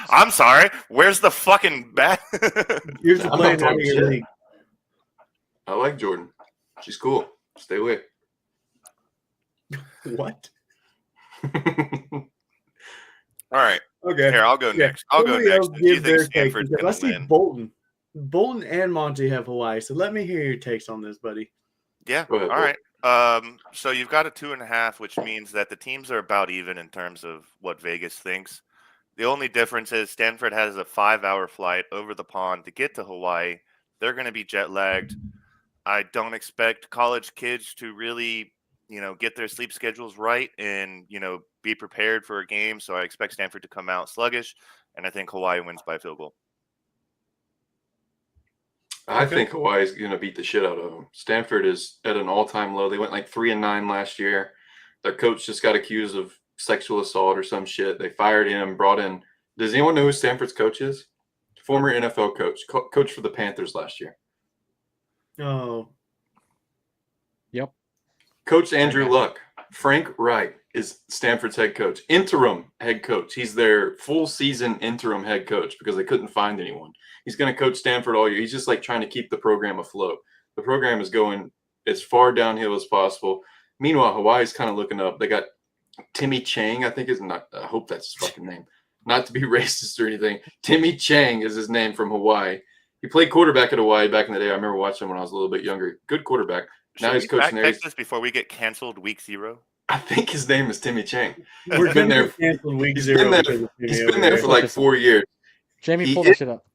I'm sorry. Where's the fucking bat? Here's to I'm playing not out of talking your shit. league. I like Jordan. She's cool. Stay away. What? All right. Okay. Here, I'll go Yeah, next. I'll go somebody next. else Do you give their think take, Stanford's because I going to see win? Bolton and Monty have Hawaii, so let me hear your takes on this, buddy. Yeah. Go ahead, All Bill. right. So you've got a 2.5, which means that the teams are about even in terms of what Vegas thinks. The only difference is Stanford has a 5-hour flight over the pond to get to Hawaii. They're going to be jet lagged. I don't expect college kids to really, get their sleep schedules right and, be prepared for a game. So I expect Stanford to come out sluggish, and I think Hawaii wins by a field goal. I Okay. think Hawaii's going to beat the shit out of them. Stanford is at an all-time low. They went like 3-9 last year. Their coach just got accused of sexual assault or some shit. They fired him, brought in. Does anyone know who Stanford's coach is? Former NFL coach, coach for the Panthers last year. Oh, Yep. Coach Andrew Okay. Luck. Frank Wright is Stanford's head coach, interim head coach. He's their full season interim head coach because they couldn't find anyone. He's going to coach Stanford all year. He's just like trying to keep the program afloat. The program is going as far downhill as possible. Meanwhile, Hawaii's kind of looking up. They got Timmy Chang, I think is not. I hope that's his fucking name. Not to be racist or anything. Timmy Chang is his name from Hawaii. He played quarterback at Hawaii back in the day. I remember watching him when I was a little bit younger. Good quarterback. Now Should he's we coaching there. fact check this before we get canceled week 0? I think his name is Timmy Chang. We're He's been gonna there. get canceled week He's 0 been there. because of Timmy He's over been there here. for like 4 years. Jamie, He pull is- that shit up.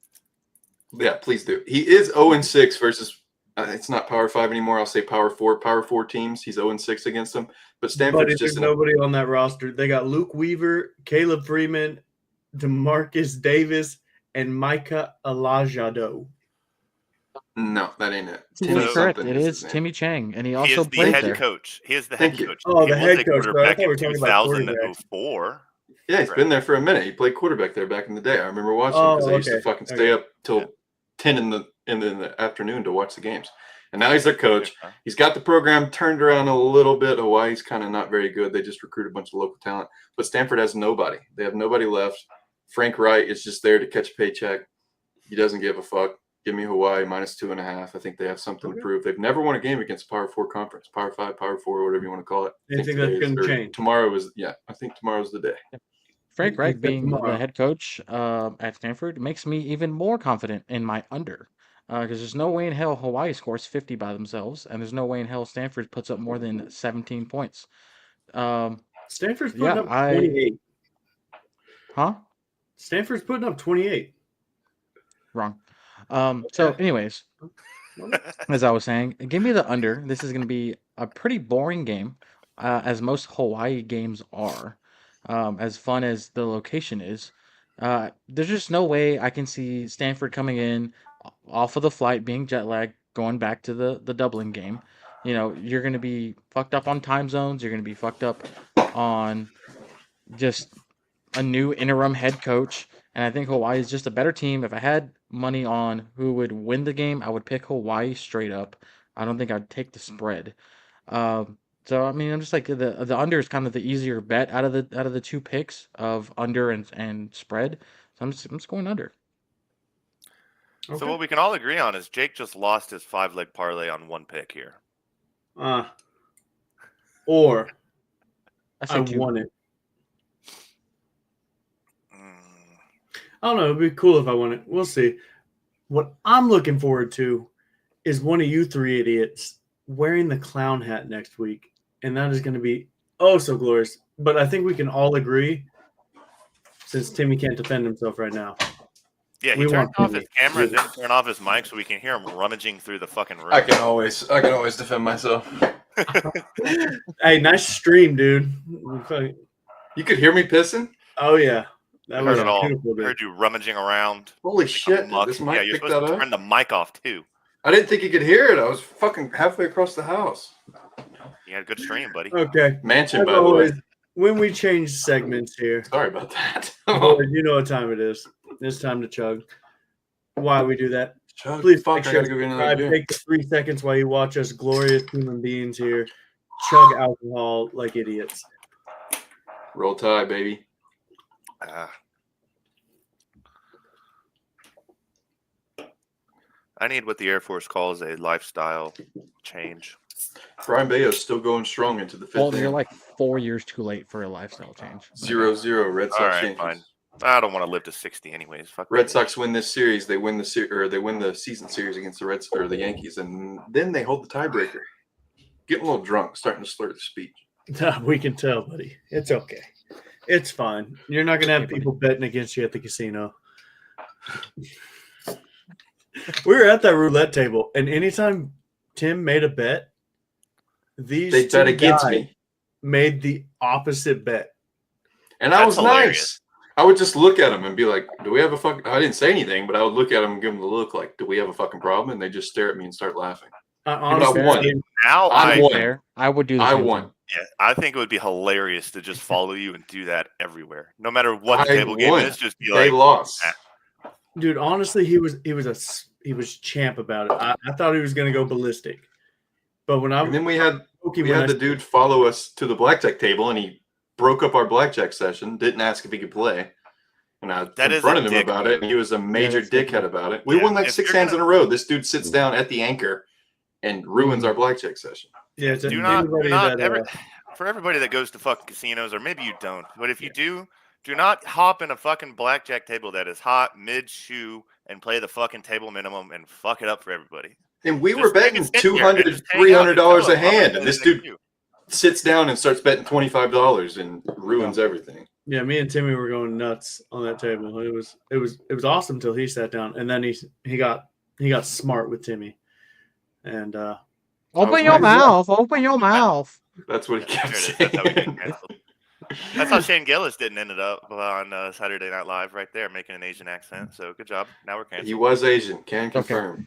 Yeah, please do. He is 0-6 versus. It's not Power 5 anymore. I'll say Power 4. Power 4 teams. He's 0-6 against them. But But Stanford's if there's just nobody on that roster, they got Luke Weaver, Caleb Freeman, DeMarcus Davis, and Micah Alajado. no, that ain't it. He Timmy is correct. something It his is name. Timmy Chang, and he He also is the played head there. coach. He is the Thank head you. coach. Oh, he the was head a coach, bro. I quarterback thought we were in talking about 2004. Yeah, he's been there for a minute. He played quarterback there back in the day. I remember watching Oh, because I used to okay. fucking stay up till Yeah. 10 in the afternoon to watch the games. And now he's their coach. He's got the program turned around a little bit. Hawaii's kind of not very good. They just recruit a bunch of local talent. But Stanford has nobody. They have nobody left. Frank Wright is just there to catch a paycheck. He doesn't give a fuck. Give me Hawaii -2.5. I think they have something to prove. They've never won a game against Power 4 conference, Power 5, Power 4, whatever you want to call it. I think that's today going to or change. Tomorrow is, I think tomorrow's the day. Frank Reich being tomorrow. the head coach at Stanford makes me even more confident in my under. Because there's no way in hell Hawaii scores 50 by themselves, and there's no way in hell Stanford puts up more than 17 points. Stanford's putting Yeah, up 28. Huh? Stanford's putting up 28. Wrong. So, anyways, as I was saying, give me the under. This is going to be a pretty boring game, as most Hawaii games are. As fun as the location is, there's just no way I can see Stanford coming in off of the flight, being jet lagged, going back to the Dublin game. You know, you're going to be fucked up on time zones. You're going to be fucked up on just a new interim head coach. And I think Hawaii is just a better team. If I had money on who would win the game, I would pick Hawaii straight up. I don't think I'd take the spread. So I mean, I'm just like the under is kind of the easier bet out of the two picks of under and spread. So I'm just going under. Okay. So what we can all agree on is Jake just lost his 5-leg parlay on one pick here. Or I I say two. won it. Mm, I don't know. It'd be cool if I won it. We'll see. What I'm looking forward to is one of you three idiots wearing the clown hat next week. And that is going to be oh so glorious. But I think we can all agree, since Timmy can't defend himself right now. Yeah, he We turned want off his camera and didn't turn off his mic so we can hear him rummaging through the fucking room. I can always defend myself. Hey, nice stream, dude. You could hear me pissing? Oh, yeah. That Heard was it all. beautiful, dude. Heard you rummaging around. Holy shit. Did Muck. this Yeah, mic you're pick that supposed to up? turn the mic off too. I didn't think you could hear it. I was fucking halfway across the house. You had a good stream, buddy. Okay. Mansion, As by the way. always, when we change segments here, Sorry about that. boys, you know what time it is. It's time to chug. Why we do that? Chug, Please fuck, make I sure gotta to go get another subscribe. beer. Take the 3 seconds while you watch us glorious human beings here chug alcohol like idiots. Roll Tide, baby. I need what the Air Force calls a lifestyle change. Brian Bayo's still going strong into the fifth Well, you're inning. like 4 years too late for a lifestyle change. 0-0 Red Sox All right, Yankees. fine. I don't want to live to 60 anyways. Fuck Red that. Sox win this series. They win they win the season series against the Reds or the Yankees, and then they hold the tiebreaker. Getting a little drunk, starting to slur the speech. We can tell, buddy. It's okay. It's fine. You're not going to have people betting against you at the casino. We were at that roulette table, and anytime Tim made a bet, these They bet two against guys me, made the opposite bet. and I That's was hilarious. nice. I would just look at them and be like, "Do we have a fucking?" I didn't say anything, but I would look at them and give them the look like, "Do we have a fucking problem?" And they just stare at me and start laughing. Honestly, won. Now I I won. Fair. I would do the I same won. thing. Yeah, I think it would be hilarious to just follow you and do that everywhere. No matter what the I table game won. is, just be They like, lost. dude, honestly, he was champ about it. I thought he was going to go ballistic, but when I And then we had when we I had the said- dude follow us to the blackjack table, and he broke up our blackjack session. Didn't ask if he could play, and I That is a confronted him dick about move. it. And he was a major that's a dick dickhead move. about it. We Yeah, won like if 6 you're hands gonna- in a row. This dude sits down at the anchor and ruins our blackjack session. yeah, it's do not anybody that, that for everybody that goes to fucking casinos, or maybe you don't, but if you do, Do not hop in a fucking blackjack table that is hot mid-shoe and play the fucking table minimum and fuck it up for everybody. And we Just were fucking betting sit there and $200, just hang out and $300 tell a 'em, I'm gonna hand, go and to this the next dude queue. sits down and starts betting $25 and ruins everything. Yeah, me and Timmy were going nuts on that table. It was awesome till he sat down, and then he got smart with Timmy, and Open your mouth. Open your mouth. That's what he kept There it is. saying. That's how we get canceled. That's how Shane Gillis didn't end it up on Saturday Night Live right there, making an Asian accent. So good job. Now we're canceled. He was Asian. Can confirm.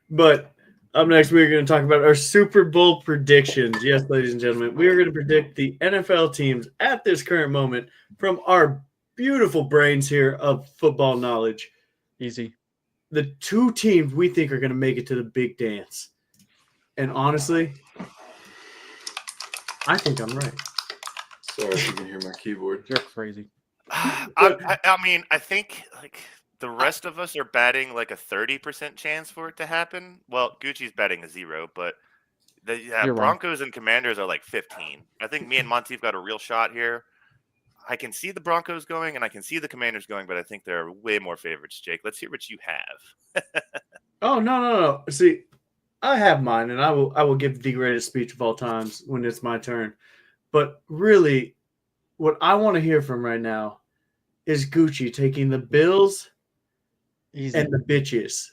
But up next, we're going to talk about our Super Bowl predictions. Yes, ladies and gentlemen, we are going to predict the NFL teams at this current moment from our beautiful brains here of football knowledge. Easy. The two teams we think are going to make it to the big dance. And honestly, I think I'm right. Sorry if you can hear my keyboard. You're crazy. I mean, I think like the rest of us are batting like a 30% chance for it to happen. Well, Gucci's batting a 0, but the You're Broncos and Commanders are like 15. I think me and Monteith got a real shot here. I can see the Broncos going and I can see the Commanders going, but I think there are way more favorites, Jake. Let's hear what you have. Oh, no. See, I have mine, and I will give the greatest speech of all times when it's my turn. But really, what I want to hear from right now is Gucci taking the Bills Easy. and the bitches.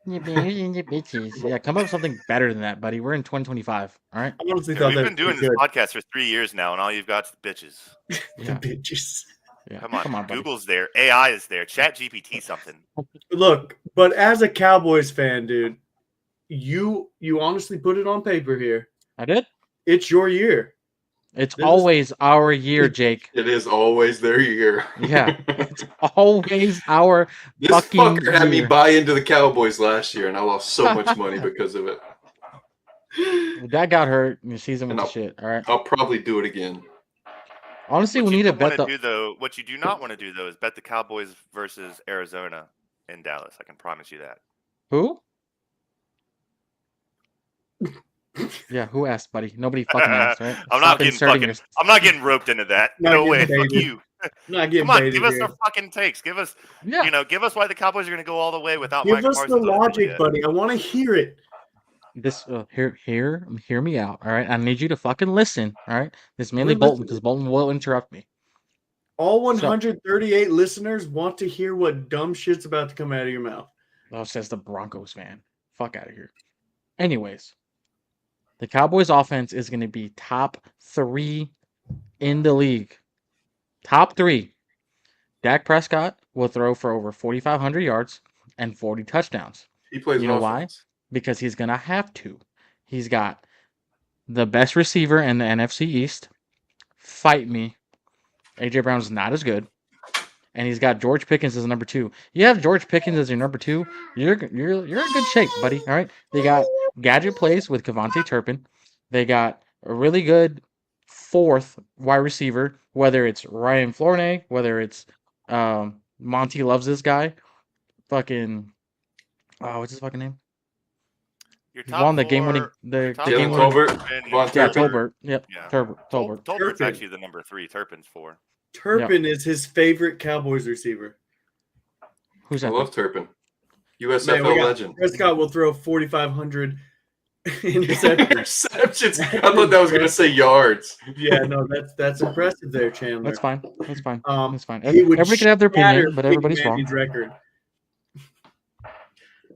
Yeah, come up with something better than that, buddy. We're in 2025. All right. I honestly Yeah, thought we've that been doing was this good. podcast for 3 years now, and all you've got is the bitches. Yeah. The bitches. Yeah. Come on, buddy. Google's there, AI is there, Chat GPT something. Look, but as a Cowboys fan, dude, you honestly put it on paper here. I did. It's your year. It's This is- always our year, Jake. It is always their year. Yeah, it's always our This fucking fucker had me year. buy into the Cowboys last year, and I lost so much money because of it. That got hurt. Your season And went to shit. All right. I'll probably do it again. Honestly, What we you need to don't bet wanna the. do, though, what you do not want to do, though, is bet the Cowboys versus Arizona in Dallas. I can promise you that. Who? Yeah, who asked, buddy? Nobody fucking asked, right? I'm Stop not getting inserting fucking. I'm not getting roped into that. Not No way. getting Fuck baited. you. Not getting Come on, baited give us here. the fucking takes. Give us, Yeah. give us why the Cowboys are going to go all the way without Give Micah us the Parsons on the logic, yet. buddy. I want to hear it. This hear me out. All right, I need you to fucking listen. All right, this mainly We're Bolton listening. because Bolton will interrupt me. All 138 listeners want to hear what dumb shit's about to come out of your mouth. Oh, says the Broncos fan. Fuck out of here. Anyways, the Cowboys offense is going to be top 3 in the league. Top 3. Dak Prescott will throw for over 4,500 yards and 40 touchdowns. He plays You know why? offense. Because he's going to have to. He's got the best receiver in the NFC East. Fight me. A.J. Brown's not as good. And he's got George Pickens as number 2. You have George Pickens as your number 2, you're in good shape, buddy. All right. They got gadget plays with Kevontae Turpin. They got a really good 4th wide receiver, whether it's Ryan Flournoy, whether it's Monty loves this guy. Fucking what's his fucking name? Your He top won the game four- winning your top Jalen game four winning. Tolbert, have been- Von Yeah, Turpin. Tolbert. Yep. Yeah. Tolbert's Tolbert's Turpin. actually the number 3. Turpin's 4. Turpin is his favorite Cowboys receiver. Who's I that? love Turpin. Man, USFL we got legend. Prescott will throw 4,500 interceptions. Interceptions. I thought that was going to say yards. Yeah, no, that's impressive there, Chandler. That's fine. That's fine. Um, That's fine. he would Everybody can have their shatter opinion, but Big everybody's wrong. Manny's record.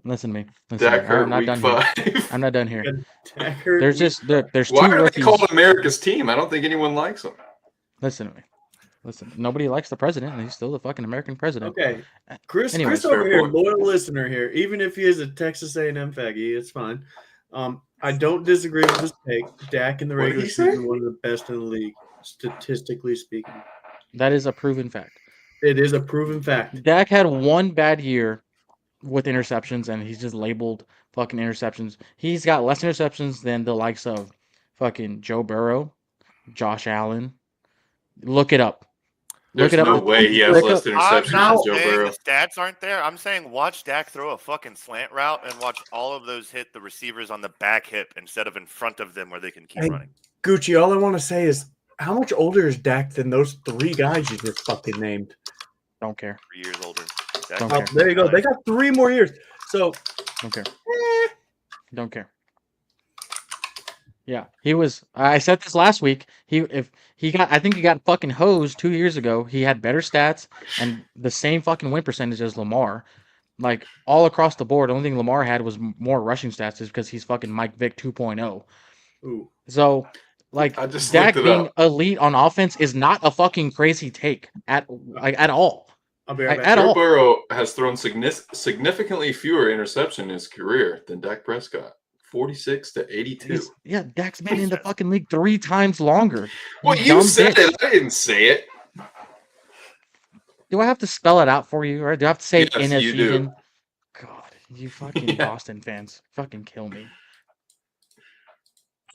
Listen to me. Listen to Dak me. hurt I'm not week done here. 5. I'm not done here. Dak hurt There's just there's Why 2 are they rookies. called America's team? I don't think anyone likes them. Listen to me. Listen. Nobody likes the president, and he's still the fucking American president. Okay, Chris Anyways, over fair here, point. loyal listener here. Even if he is a Texas A&M faggy, it's fine. I don't disagree with his take. Dak in the What did regular he say? season, one of the best in the league, statistically speaking. That is a proven fact. It is a proven fact. Dak had one bad year with interceptions, and he's just labeled fucking interceptions. He's got less interceptions than the likes of fucking Joe Burrow, Josh Allen. Look it up. There's Look it no up. way he has Look less up- interceptions I'm than not Joe saying Burrow. the stats aren't there. I'm saying watch Dak throw a fucking slant route and watch all of those hit the receivers on the back hip instead of in front of them where they can keep Hey, running. Gucci, all I want to say is How much older is Dak than those three guys you just fucking named? Don't care. 3 years older. Don't Oh, care. there you go. They got 3 more years. So, Don't care. Don't care. Yeah, he was. I said this last week. I think he got fucking hosed 2 years ago. He had better stats and the same fucking win percentage as Lamar, like all across the board. The only thing Lamar had was more rushing stats, is because he's fucking Mike Vick 2.0. ooh. So, like I just looked Dak it being up. elite on offense is not a fucking crazy take at all. I'll be right back. At Joe all. Burrow has thrown significantly fewer interceptions in his career than Dak Prescott. 46 to 82. Dak's been in the fucking league 3 times longer. Well, you dumb said bitch. it. I didn't say it. Do I have to spell it out for you, or do I have to say it Yes, in a you do. season? God, you fucking Yeah. Boston fans, fucking kill me.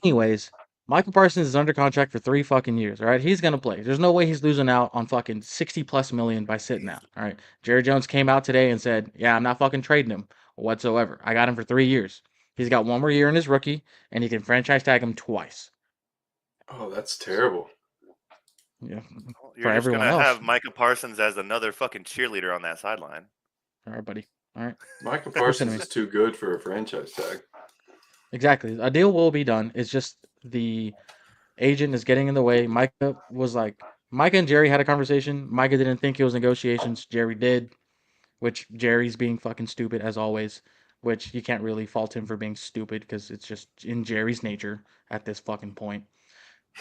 Anyways, Michael Parsons is under contract for 3 fucking years. All right, he's gonna play. There's no way he's losing out on fucking 60+ million by sitting out. All right, Jerry Jones came out today and said, "Yeah, I'm not fucking trading him whatsoever. I got him for 3 years. He's got 1 more year in his rookie, and he can franchise tag him twice." Oh, that's terrible. Yeah, Well, for you're just everyone gonna else. have Micah Parsons as another fucking cheerleader on that sideline. All right, buddy. All right. Michael Listen Parsons to me. is too good for a franchise tag. Exactly. A deal will be done. It's just the agent is getting in the way. Micah and Jerry had a conversation. Micah didn't think it was negotiations. Jerry did, which Jerry's being fucking stupid as always, which you can't really fault him for being stupid because it's just in Jerry's nature at this fucking point.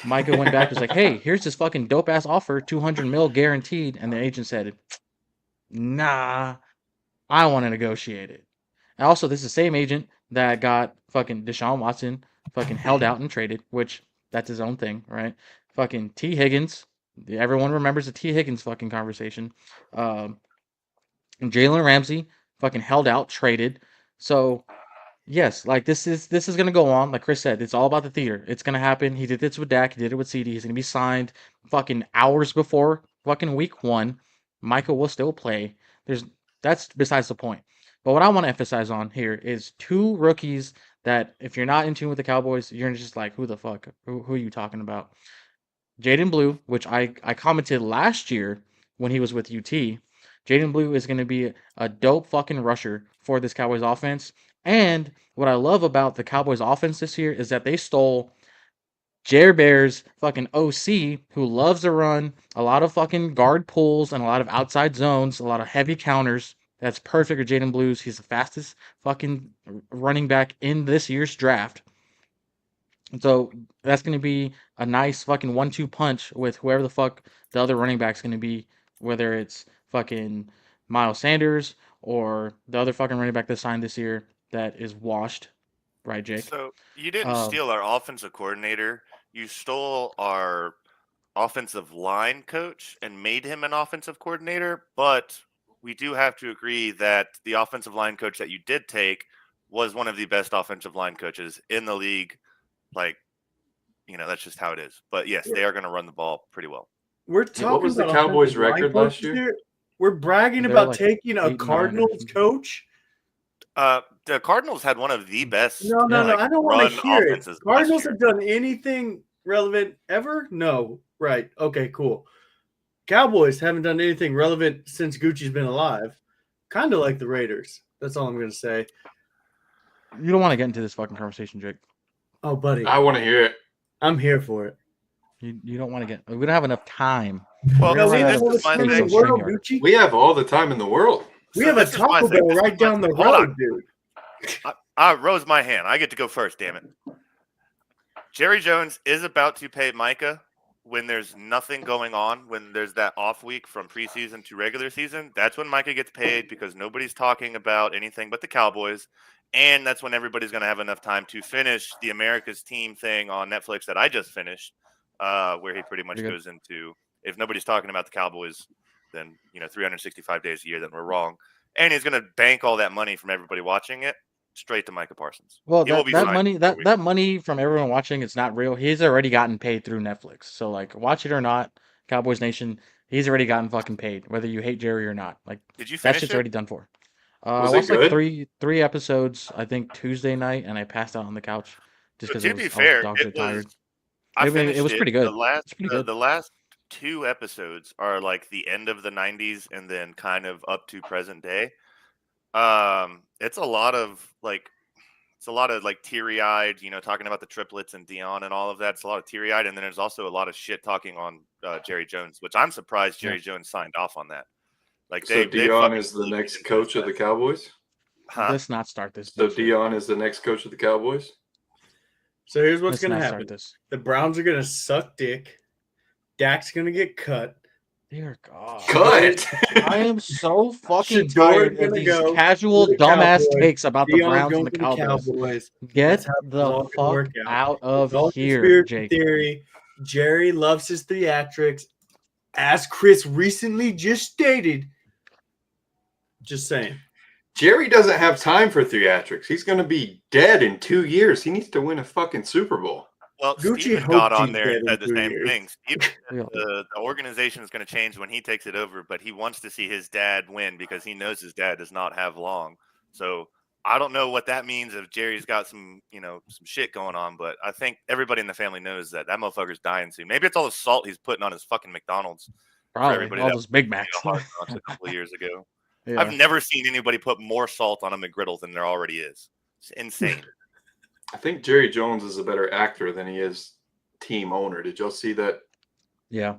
Micah went back, was like, "Hey, here's this fucking dope ass offer, 200 mil guaranteed," and the agent said, "Nah, I want to negotiate it." And also, this is the same agent that got fucking Deshaun Watson fucking held out and traded, which that's his own thing, right? Fucking T. Higgins. Everyone remembers the T. Higgins fucking conversation. And Jalen Ramsey fucking held out, traded. So yes, like this is gonna go on. Like Chris said, it's all about the theater. It's gonna happen. He did this with Dak. He did it with CD. He's gonna be signed fucking hours before fucking week 1. Michael will still play. That's besides the point. But what I want to emphasize on here is 2 rookies that if you're not in tune with the Cowboys, you're just like, who the fuck? Who are you talking about? Jaden Blue, which I commented last year when he was with UT. Jaden Blue is going to be a dope fucking rusher for this Cowboys offense. And what I love about the Cowboys offense this year is that they stole Jer Bear's fucking OC, who loves to run a lot of fucking guard pulls and a lot of outside zones, a lot of heavy counters. That's perfect for Jaden Blues. He's the fastest fucking running back in this year's draft. And so that's going to be a nice fucking 1-2 punch with whoever the fuck the other running back's going to be, whether it's fucking Miles Sanders or the other fucking running back that signed this year that is washed, right, Jake? So you didn't steal our offensive coordinator. You stole our offensive line coach and made him an offensive coordinator. But we do have to agree that the offensive line coach that you did take was one of the best offensive line coaches in the league. Like, that's just how it is. But yes, they are going to run the ball pretty well. We're talking What was the about Cowboys' offensive line record last coaches year? here. We're bragging They're about like taking a 8-9 or Cardinals something. coach. The Cardinals had one of the best. No. I don't want run to hear it. offenses last Cardinals year. have done anything relevant ever? No. Right. Okay, cool. Cowboys haven't done anything relevant since Gucci's been alive. Kind of like the Raiders. That's all I'm going to say. You don't want to get into this fucking conversation, Jake. Oh, buddy. I want to hear it. I'm here for it. You don't want to get. We don't have enough time. Well, We're we gonna have run all the is my time in thing. the world, StreamYard. Gucci. We have all the time in the world. We So have a this is my Taco thing. Bell This is right my down the thing. Hold road, on. dude. I rose my hand. I get to go first, damn it. Jerry Jones is about to pay Micah when there's nothing going on, when there's that off week from preseason to regular season. That's when Micah gets paid because nobody's talking about anything but the Cowboys. And that's when everybody's going to have enough time to finish the America's Team thing on Netflix that I just finished, where he pretty much goes into, if nobody's talking about the Cowboys, then, 365 days a year, then we're wrong. And he's going to bank all that money from everybody watching it straight to Micah Parsons. Well, He will be that signed money before we- that money from everyone watching, it's not real. He's already gotten paid through Netflix. So like, watch it or not, Cowboys Nation, he's already gotten fucking paid, whether you hate Jerry or not. Like, Did you that finish shit's it? already done for. Was I it watched like good? three episodes, I think Tuesday night, and I passed out on the couch just So because to be fair, dogs are it was tired. I It finished was it. pretty good. The last It's pretty good. the last 2 episodes are like the end of the '90s and then kind of up to present day. It's a lot of like teary eyed, talking about the triplets and Dion and all of that. It's a lot of teary eyed, and then there's also a lot of shit talking on Jerry Jones, which I'm surprised Jerry Jones signed off on that. Like So they Dion fucking is the believed next in coach of the that. Cowboys. Huh? Let's not start this. So bullshit. Dion is the next coach of the Cowboys. So here's what's Let's going to not happen. start this. The Browns are going to suck dick. Dak's going to get cut. Dear God. Cut. I am so fucking Shador's tired of gonna these go casual to the dumbass Cowboys. takes about the Dion's Browns going and the to the Cowboys. Cowboys. Get That's how it's the all gonna fuck work out It's of all here, conspiracy Jake. theory. Jerry loves his theatrics, as Chris recently just stated. Just saying. Jerry doesn't have time for theatrics. He's going to be dead in 2 years. He needs to win a fucking Super Bowl. Well, Gucci Steven hopes got on he's there and dead said in the 2 same years. thing. Steven said the organization is going to change when he takes it over, but he wants to see his dad win because he knows his dad does not have long. So I don't know what that means if Jerry's got some shit going on, but I think everybody in the family knows that motherfucker's dying soon. Maybe it's all the salt he's putting on his fucking McDonald's for Probably everybody all that those Big made Macs. a hard knocks a couple of years ago. Yeah. I've never seen anybody put more salt on a McGriddle than there already is. It's insane. I think Jerry Jones is a better actor than he is team owner. Did y'all see that? Yeah.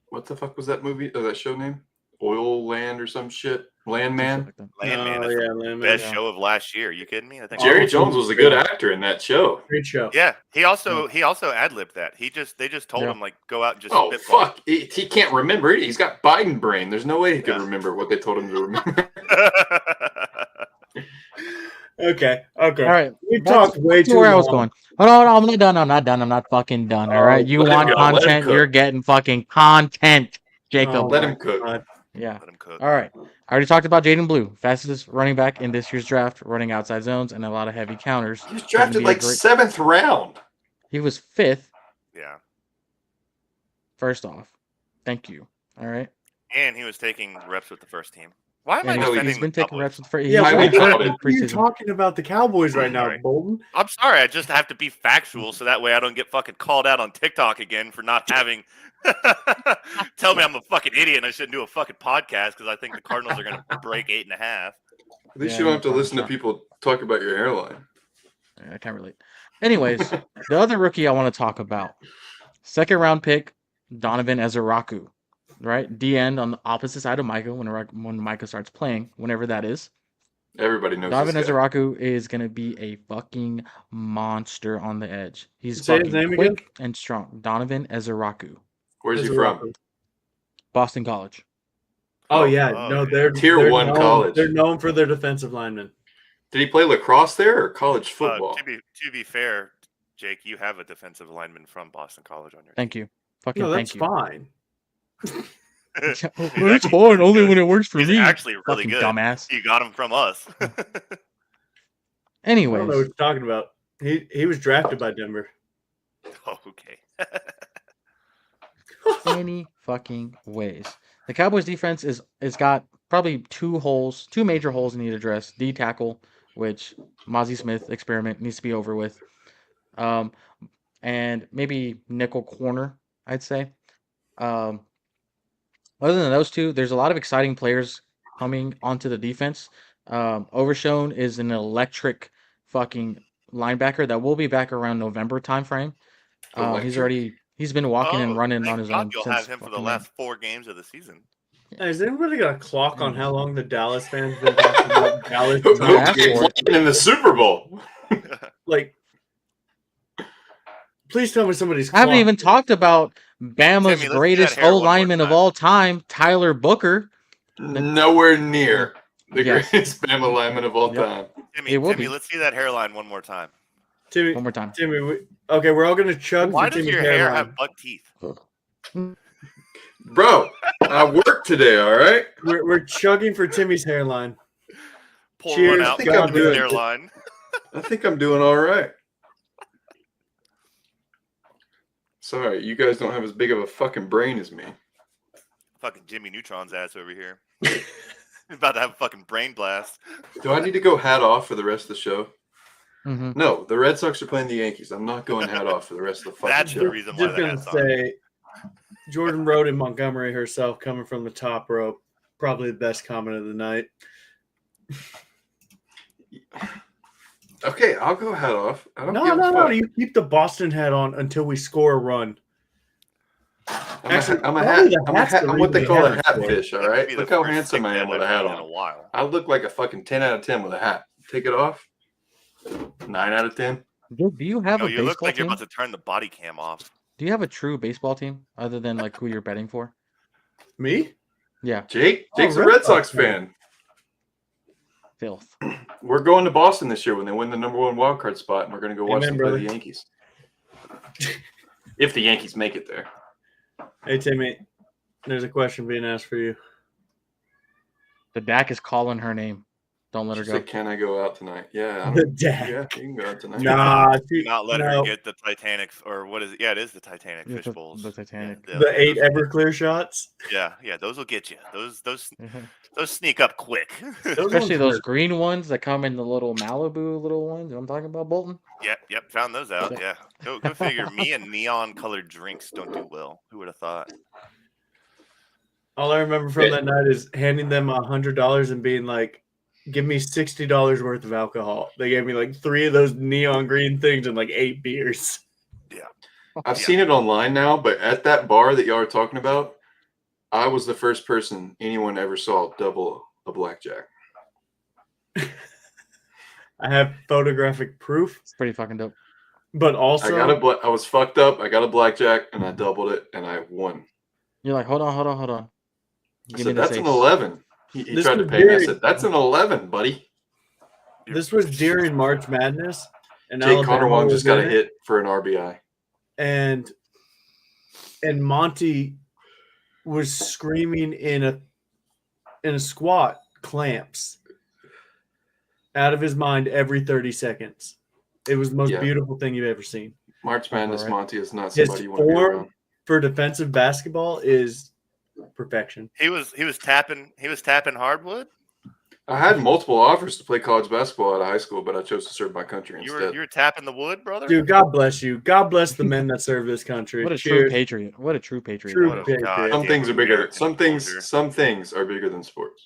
What the fuck was that movie or that show name? Oil Land or some shit? Landman? Like that. Landman is the Landman. best yeah. show of last year. You kidding me? I think Jerry Oh, Jones was a good actor in that show. Great show. Yeah, he also ad-libbed that. They just told Yeah. him like go out and just Oh, spitball. fuck. He can't remember it. He's got Biden brain. There's no way he could remember what they told him to remember. Okay. All right. We That's talked way too where I was long. going. Hold on, I'm not done. I'm not done. I'm not fucking done. All right. You let him want go. Let him content? cook. You're getting fucking content, Jacob. Oh, Let him cook. God. Yeah. Let him cook. All right. I already talked about Jaden Blue, fastest running back in this year's draft, running outside zones and a lot of heavy counters. He was Gonna drafted be a like great- 7th round. He was 5th. Yeah, First off, thank you. All right. and he was taking reps with the first team. Why am I And know he's defending been the taking Cowboys? reps with first. Yeah, I He's mean, been how good in You're preseason. talking about the Cowboys right now, Sorry. Bolton. I'm sorry. I just have to be factual so that way I don't get fucking called out on TikTok again for not having. Tell me I'm a fucking idiot and I shouldn't do a fucking podcast because I think the Cardinals are going to break 8.5. At least Yeah, you don't have to you're listen to probably people talk about your hairline. I can't relate. Anyways, the other rookie I want to talk about, 2nd round pick, Donovan Ezeraku, right? D end on the opposite side of Micah when Micah starts playing, whenever that is. Everybody knows Donovan this guy. Ezeraku is going to be a fucking monster on the edge. He's Say his fucking name quick again? and strong. Donovan Ezeraku, Where's he from? Boston College. Oh yeah, Oh, no, yeah. they're Tier they're 1 known- college. They're known for their defensive linemen. Did he play lacrosse there or college football? To be fair, Jake, you have a defensive lineman from Boston College on your Thank you. Fucking No, that's thank you. fine. team. Well, it's fine only when it works for He's me. actually really Fucking good. dumbass. You got him from us. I don't know what Anyways, you're talking about. He was drafted by Denver. Oh, okay. any fucking ways. The Cowboys defense is got probably two major holes need addressed. D tackle, which Mozzie Smith experiment needs to be over with. And maybe nickel corner, I'd say. Other than those two, there's a lot of exciting players coming onto the defense. Overshone is an electric fucking linebacker that will be back around November timeframe. He's been walking and running thank on his God own You'll since have him for the fucking last 4 games of the season. Hey, has anybody got a clock on how long the Dallas fans been talking about Dallas? Who's Don't ask for it. playing in the Super Bowl? Like, please tell me somebody's. I haven't clock. even talked about Bama's Timmy, let's see greatest that hair O one more lineman of time. all time, Tyler Booker. Nowhere near the Yes. greatest Bama lineman of all Yep. time. Timmy, It will be. let's see that hairline one more time. Timmy. One more time. Timmy. Okay, we're all gonna chug. Why for does Timmy's your hair hairline. have buck teeth? Bro, I worked today, all right? We're chugging for Timmy's hairline. Pour Cheers, one out think for I'm Timmy's good. hairline. I think I'm doing all right. Sorry, you guys don't have as big of a fucking brain as me. Fucking Jimmy Neutron's ass over here. He's about to have a fucking brain blast. Do I need to go hat off for the rest of the show? Mm-hmm. No, the Red Sox are playing the Yankees. I'm not going hat off for the rest of the fucking That's show. the reason why Just the gonna hat's on. say, Jordan Road and Montgomery herself coming from the top rope, probably the best comment of the night. Okay, I'll go hat off. I don't No, give a no, fuck. no. You keep the Boston hat on until we score a run. I'm Actually, a probably hat. the hat's the I'm what they reason call we a haven't hat scored. fish. All That could right, be look the how first handsome sick I am hat with a I've hat seen in a on. while. I look like a fucking 10 out of 10 with a hat. Take it off. 9 out of 10. Do you have No, a you look baseball like you're team? about to turn the body cam off. Do you have a true baseball team other than like who you're betting for? Me? Yeah, Jake's a Red Red Sox Sox fan. filth. We're going to Boston this year when they win the number 1 wild card spot, and we're going to go watch Amen, them play brother. the Yankees. If the Yankees make it there. Hey, Timmy, there's a question being asked for you. The Dak is calling her name. Don't let her She go. said, "Can I go out tonight?" Yeah, The Dak. yeah, you can go out tonight. Nah, Do not let her no. get the Titanic, or what is it? Yeah, it is the Titanic Yeah, fish the- bowls. the Titanic. Yeah, The 8 those will get- Everclear shots. Yeah, those will get you. Those Mhm. sneak up quick. Those Especially ones those hurt. green ones that come in the little Malibu little ones. You know what I'm talking about, Bolton? Yep, found those out. Yeah. Yeah, go figure. Me and neon colored drinks don't do well. Who would have thought? All I remember from that night is handing them $100 and being like, "Give me $60 worth of alcohol." They gave me like 3 of those neon green things and like 8 beers. I've Yeah. seen it online now, but at that bar that y'all are talking about, I was the first person anyone ever saw double a blackjack. I have photographic proof, It's pretty fucking dope. but also I was fucked up. I got a blackjack and I doubled it and I won. You're like, hold on. I Give me said, the "That's an ace." 11." He This tried to was pay me. I very- said, "That's an 11, buddy." this was during March Madness, and Jake Connor Alabama Wong was just got a in it, hit for an RBI. and Monty was screaming in a squat clamps out of his mind every 30 seconds. It was the most Yeah. beautiful thing you've ever seen. March Madness right. Monty is not His somebody you want to be form around. for defensive basketball is perfection. He was tapping hardwood. I had multiple offers to play college basketball out of high school, but I chose to serve my country You instead. were tapping the wood, brother. Dude, God bless you. God bless the men that serve this country. What a true Cheers. patriot. What a true patriot. True that What is. a patriot. Some goddamn things are bigger. American soldier. Some things are bigger than sports.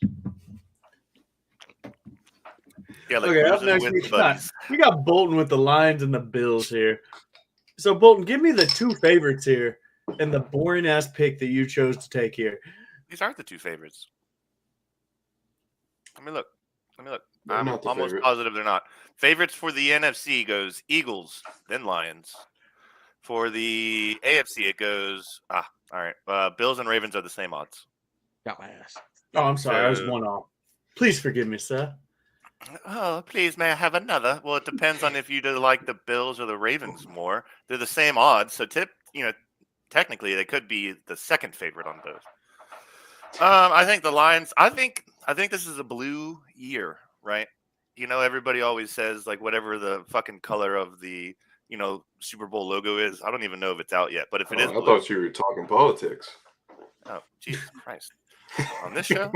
Yeah, like Okay, up losing next with we got, buddies. we got Bolton with the Lions and the Bills here. So Bolton, give me the 2 favorites here and the boring ass pick that you chose to take here. These aren't the 2 favorites. Let me look. They're I'm not the almost favorite. positive they're not. Favorites for the NFC goes Eagles, then Lions. For the AFC, it goes all right. Bills and Ravens are the same odds. Got my ass. Oh, I'm sorry. I was So- 1 off. Please forgive me, sir. Oh, please, may I have another? Well, it depends on if you do like the Bills or the Ravens more. They're the same odds, so technically they could be the second favorite on both. I think the Lions. I think this is a blue year, right? Everybody always says like whatever the fucking color of the Super Bowl logo is. I don't even know if it's out yet, but if it is I blue, thought you were talking politics. oh Jesus Christ, on this show.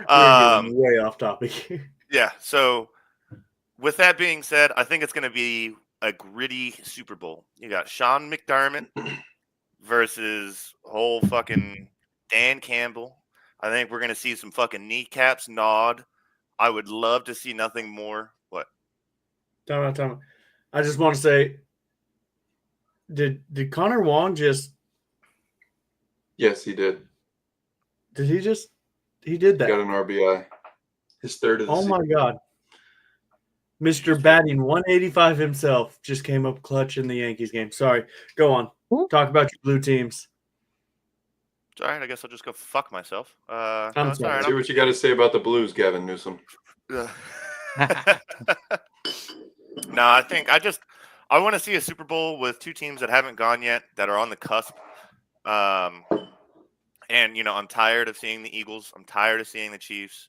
We're getting way off topic here. Yeah. So, with that being said, I think it's going to be a gritty Super Bowl. You got Sean McDermott versus whole fucking Dan Campbell. I think we're going to see some fucking kneecaps nod. I would love to see nothing more. What? Time out. I just want to say, did Connor Wong just Yes, he did. he did Got that? an RBI. His third of the Oh my season. God. Mr. Batting 185 himself just came up clutch in the Yankees game. Sorry. Go on. Who? Talk about your blue teams. It's all right. I guess I'll just go fuck myself. No, I'm it's all sorry. right. See what you got to say about the Blues, Gavin Newsom. No, I want to see a Super Bowl with 2 teams that haven't gone yet, that are on the cusp. And I'm tired of seeing the Eagles. I'm tired of seeing the Chiefs.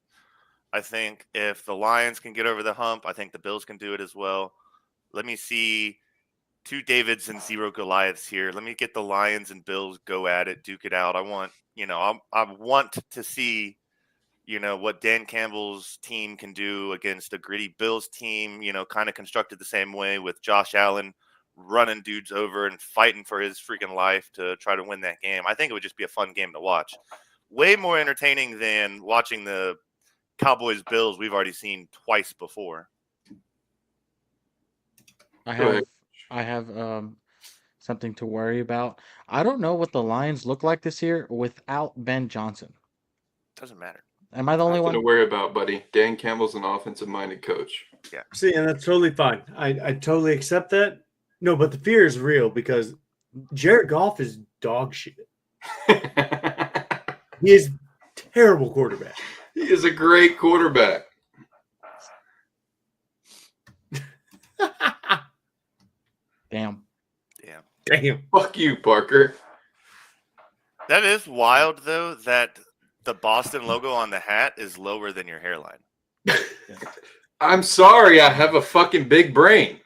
I think if the Lions can get over the hump, I think the Bills can do it as well. Let me see 2 Davids and 0 Goliaths here. Let me get the Lions and Bills go at it, duke it out. I want to see, what Dan Campbell's team can do against a gritty Bills team, kind of constructed the same way with Josh Allen running dudes over and fighting for his freaking life to try to win that game. I think it would just be a fun game to watch. Way more entertaining than watching the Cowboys Bills we've already seen twice before. I Go ahead. have something to worry about. I don't know what the Lions look like this year without Ben Johnson. Doesn't matter. Am I the only Nothing to one? worry about, buddy. Dan Campbell's an offensive-minded coach. See, and that's totally fine. I totally accept that. No, but the fear is real because Jared Goff is dog shit. He is terrible quarterback. He is a great quarterback. Damn. Damn. Fuck you, Parker. That is wild, though, that the Boston logo on the hat is lower than your hairline. I'm sorry, I have a fucking big brain.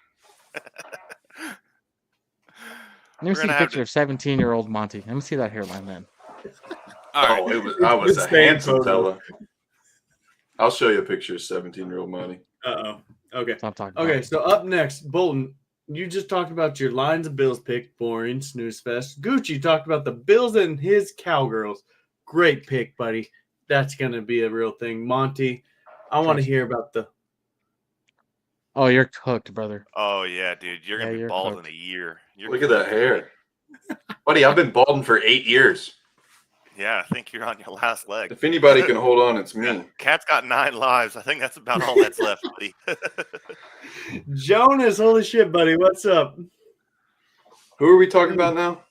Let me see a picture of 17-year-old Monty. Let me see that hairline then. All right. I was It's a the same handsome photo. fella. I'll show you a picture of 17-year-old Monty. Uh-oh. Okay. Stop talking. Okay, about it. so up next, Bolton, you just talked about your Lions and Bills pick. Boring, snooze fest. Gucci talked about the Bills and his Cowgirls. Great pick, buddy. That's going to be a real thing. Monty, I want to hear about the Oh, you're cooked, brother. Oh, yeah, dude. You're going Yeah, to be you're bald cooked. in a year. Look at that hair. Buddy, I've been balding for 8 years. Yeah, I think you're on your last leg. If anybody can hold on, it's me. Cat's got 9 lives. I think that's about all that's left, buddy. Jonas. Holy shit, buddy. What's up? Who are we talking about now?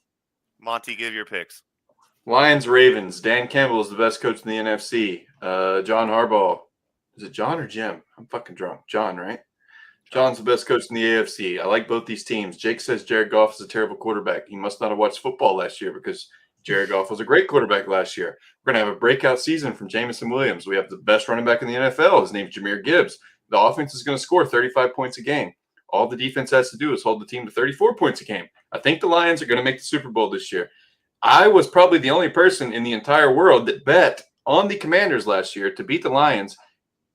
Monty, give your picks. Lions, Ravens. Dan Campbell is the best coach in the NFC. John Harbaugh. Is it John or Jim? I'm fucking drunk. John, right? John's the best coach in the AFC. I like both these teams. Jake says Jared Goff is a terrible quarterback. He must not have watched football last year because Jared Goff was a great quarterback last year. We're going to have a breakout season from Jameson Williams. We have the best running back in the NFL. His name's Jahmyr Gibbs. The offense is going to score 35 points a game. All the defense has to do is hold the team to 34 points a game. I think the Lions are going to make the Super Bowl this year. I was probably the only person in the entire world that bet on the Commanders last year to beat the Lions.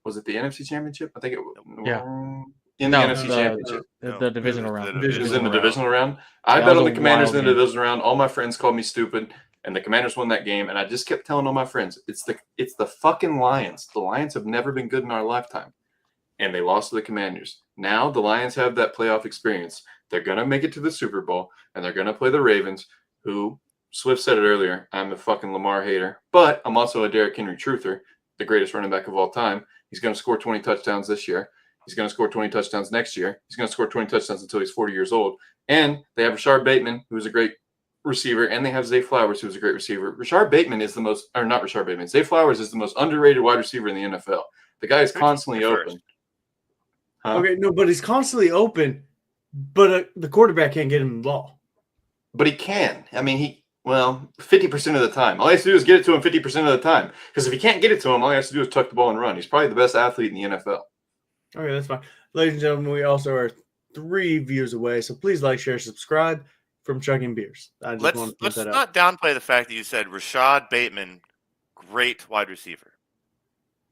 Was it the NFC Championship? I think it was. Yeah. In the NFC Championship. The divisional round. It was in the divisional round. I That bet was on the a Commanders wild in the game. divisional round. All my friends called me stupid, and the Commanders won that game. And I just kept telling all my friends, it's the fucking Lions. The Lions have never been good in our lifetime, and they lost to the Commanders. Now the Lions have that playoff experience. They're gonna make it to the Super Bowl, and they're gonna play the Ravens, who Swift said it earlier. I'm a fucking Lamar hater, but I'm also a Derrick Henry truther, the greatest running back of all time. He's gonna score 20 touchdowns this year. He's going to score 20 touchdowns next year. He's going to score 20 touchdowns until he's 40 years old. And they have Rashard Bateman, who's a great receiver, and they have Zay Flowers, who's a great receiver. Rashard Bateman is the most, or not Rashard Bateman, Zay Flowers is the most underrated wide receiver in the NFL. The guy is constantly open. Huh? Okay, no, but he's constantly open, but the quarterback can't get him the ball. But he can. I mean, 50% of the time. All he has to do is get it to him 50% of the time. Because if he can't get it to him, all he has to do is tuck the ball and run. He's probably the best athlete in the NFL. Okay, that's fine. Ladies and gentlemen, we also are 3 views away, so please like, share, subscribe from Chugging Beers. I just want to point Let's that out. not downplay the fact that you said Rashad Bateman, great wide receiver.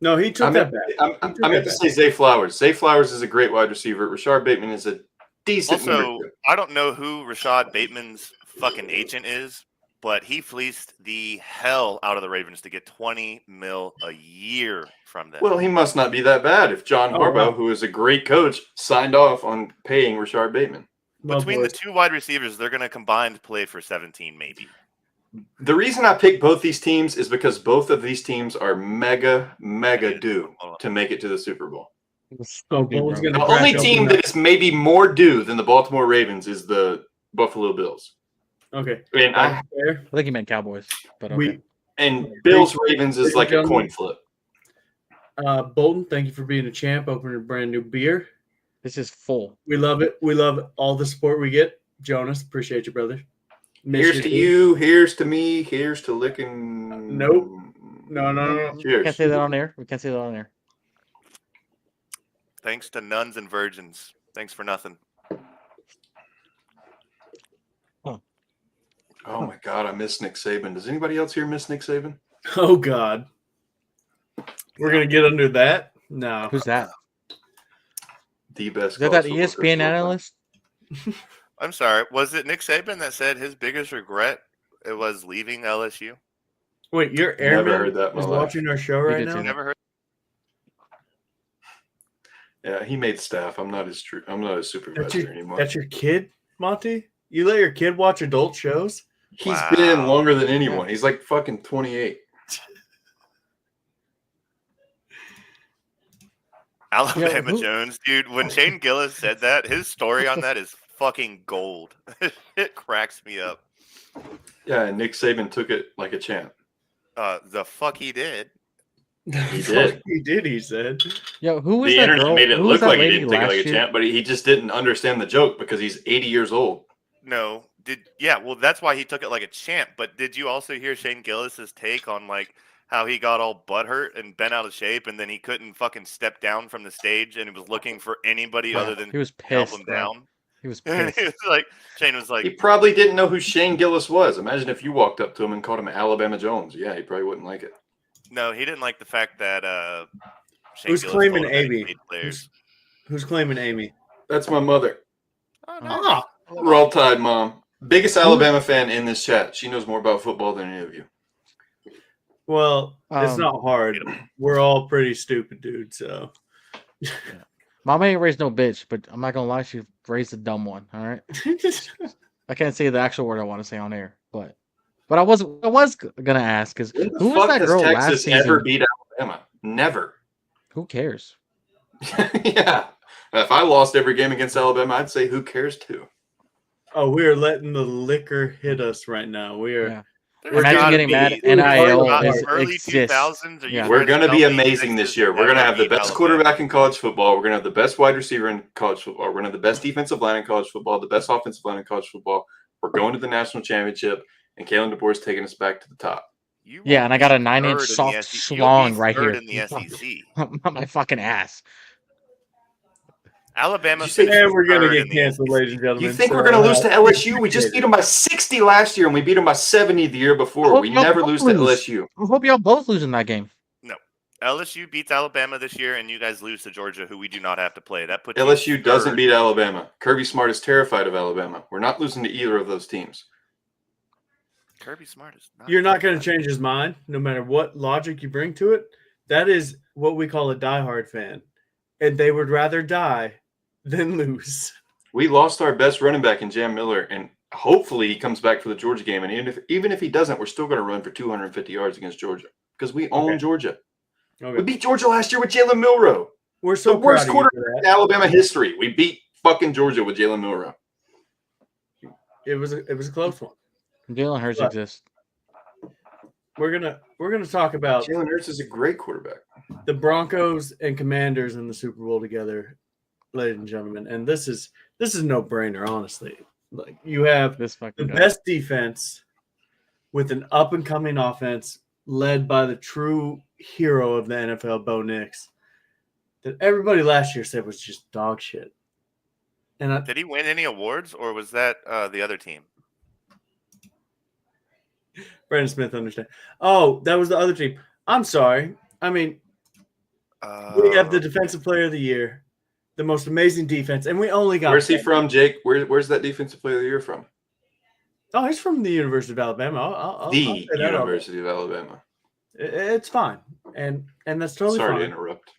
No, he took that back. I meant to say Zay Flowers. Zay Flowers is a great wide receiver. Rashard Bateman is a decent Also, number 2. I don't know who Rashad Bateman's fucking agent is, but he fleeced the hell out of the Ravens to get $20 million a year from them. Well, he must not be that bad if John Harbaugh, wow. who is a great coach, signed off on paying Rashard Bateman. Well, Between the boys, 2 wide receivers, they're going to combine to play for 17 maybe. The reason I picked both these teams is because both of these teams are mega due to make it to the Super Bowl. Bolton's gonna The crack only open team that is maybe more due than the Baltimore Ravens is the Buffalo Bills. Okay. And Fair. I think he meant Cowboys, but okay. Bills Ravens is like a coin flip. Bolton, thank you for being a champ, opening a brand new beer. This is full. We love it. We love all the support we get. Jonas, appreciate you, brother. Here's to you. Here's to me. Here's to licking. Nope. No. Cheers. Can't say that on air. We can't say that on air. Thanks to nuns and virgins. Thanks for nothing. Oh my God, I miss Nick Saban. Does anybody else here miss Nick Saban? Oh God. We're gonna get under that. No. Who's that? The best. Is that that college football coach ESPN of all time. analyst? I'm sorry. Was it Nick Saban that said his biggest regret it was leaving LSU? Wait, your Never airman heard that in my is life. watching our show We right did now. say You that. never heard? Yeah, he made staff. I'm not his supervisor anymore. That's your kid, Monty? You let your kid watch adult shows? He's been in Wow. longer than anyone. He's like fucking 28. Alabama who- Jones, dude. When Shane Gillis said that, his story on that is fucking gold. It cracks me up. Yeah, and Nick Saban took it like a champ. The fuck he did. He did. He did, he said. Yo, who was The that internet girl? made it Who was look that like he lady didn't take it last like a year? champ, but he just didn't understand the joke because he's 80 years old. No, well, that's why he took it like a champ. But did you also hear Shane Gillis's take on like how he got all butthurt and bent out of shape, and then he couldn't fucking step down from the stage, and he was looking for anybody Yeah, other than he was to help pissed. him Bro. down? He was And pissed. he was like, Shane was He like, probably didn't know who Shane Gillis was. Imagine if you walked up to him and called him Alabama Jones. Yeah, he probably wouldn't like it. no, he didn't like the fact that Shane Who's Gillis claiming told him that he Amy? paid players. Who's claiming Amy? That's my mother. Oh, nice. Ah, Roll Tide, Mom. Biggest Alabama fan in this chat. She knows more about football than any of you. well, it's Um, not hard. We're all pretty stupid, dude. So Mama ain't raised no bitch, but I'm not gonna lie, she raised a dumb one. All right. I can't say the actual word I want to say on air, but I was gonna ask because When the who was fuck that does girl last Texas season? ever beat Alabama? Never. Who cares? Yeah. If I lost every game against Alabama, I'd say who cares too. oh, we are letting the liquor hit us right now. We are. Yeah. There's Imagine gotta getting be- mad. there's NIL gotta- is early exists. 2000s. Are you Yeah. We're trying to going to be tell me amazing Texas this year. We're going to never have the beat best Alabama? quarterback in college football. We're going to have the best wide receiver in college football. We're going to have the best defensive line in college football, the best offensive line in college football. We're going to the national championship, and Kalen DeBoer's taking us back to the top. You Yeah, will and I got a be 9-inch third in soft the SEC. schlong You'll be right third here. in the SEC. On my fucking ass. Alabama Did you say- finishes And we're gonna third get in the canceled, SEC. ladies and gentlemen. You think so, we're going to lose to LSU? We appreciate just it. beat them by 60 last year, and we beat them by 70 the year before. hope We y'all never both lose to lose. LSU. I hope y'all both lose in that game. LSU beats Alabama this year, and you guys lose to Georgia, who we do not have to play. That puts LSU you doesn't third. beat Alabama. Kirby Smart is terrified of Alabama. We're not losing to either of those teams. Kirby Smart is not. You're not going to change his mind, no matter what logic you bring to it. That is what we call a diehard fan, and they would rather die than lose. We lost our best running back in Jam Miller, and hopefully he comes back for the Georgia game. And even if he doesn't, we're still going to run for 250 yards against Georgia because we own Okay. Georgia. Okay. We beat Georgia last year with Jalen Milroe. We're so the worst proud of you quarterback for in that. Alabama history. We beat fucking Georgia with Jalen Milroe. It was a close one. Jalen Hurts But- exists. We're gonna talk about Jalen Hurts is a great quarterback. the Broncos and Commanders in the Super Bowl together, ladies and gentlemen. And this is no brainer, honestly. Like, you have This the fucking guy. best defense with an up and coming offense led by the true hero of the NFL, Bo Nix, that everybody last year said was just dog shit. And Did he win any awards, or was that the other team? Brandon Smith understand. Oh, that was the other team. I'm sorry. I mean, we have the defensive player of the year, the most amazing defense, and we only got. Where's he from, Jake? Where's that defensive player of the year from? Oh, he's from the University of Alabama. I'll The say that all day. University of Alabama. It's fine, and that's totally Sorry to fine. interrupt.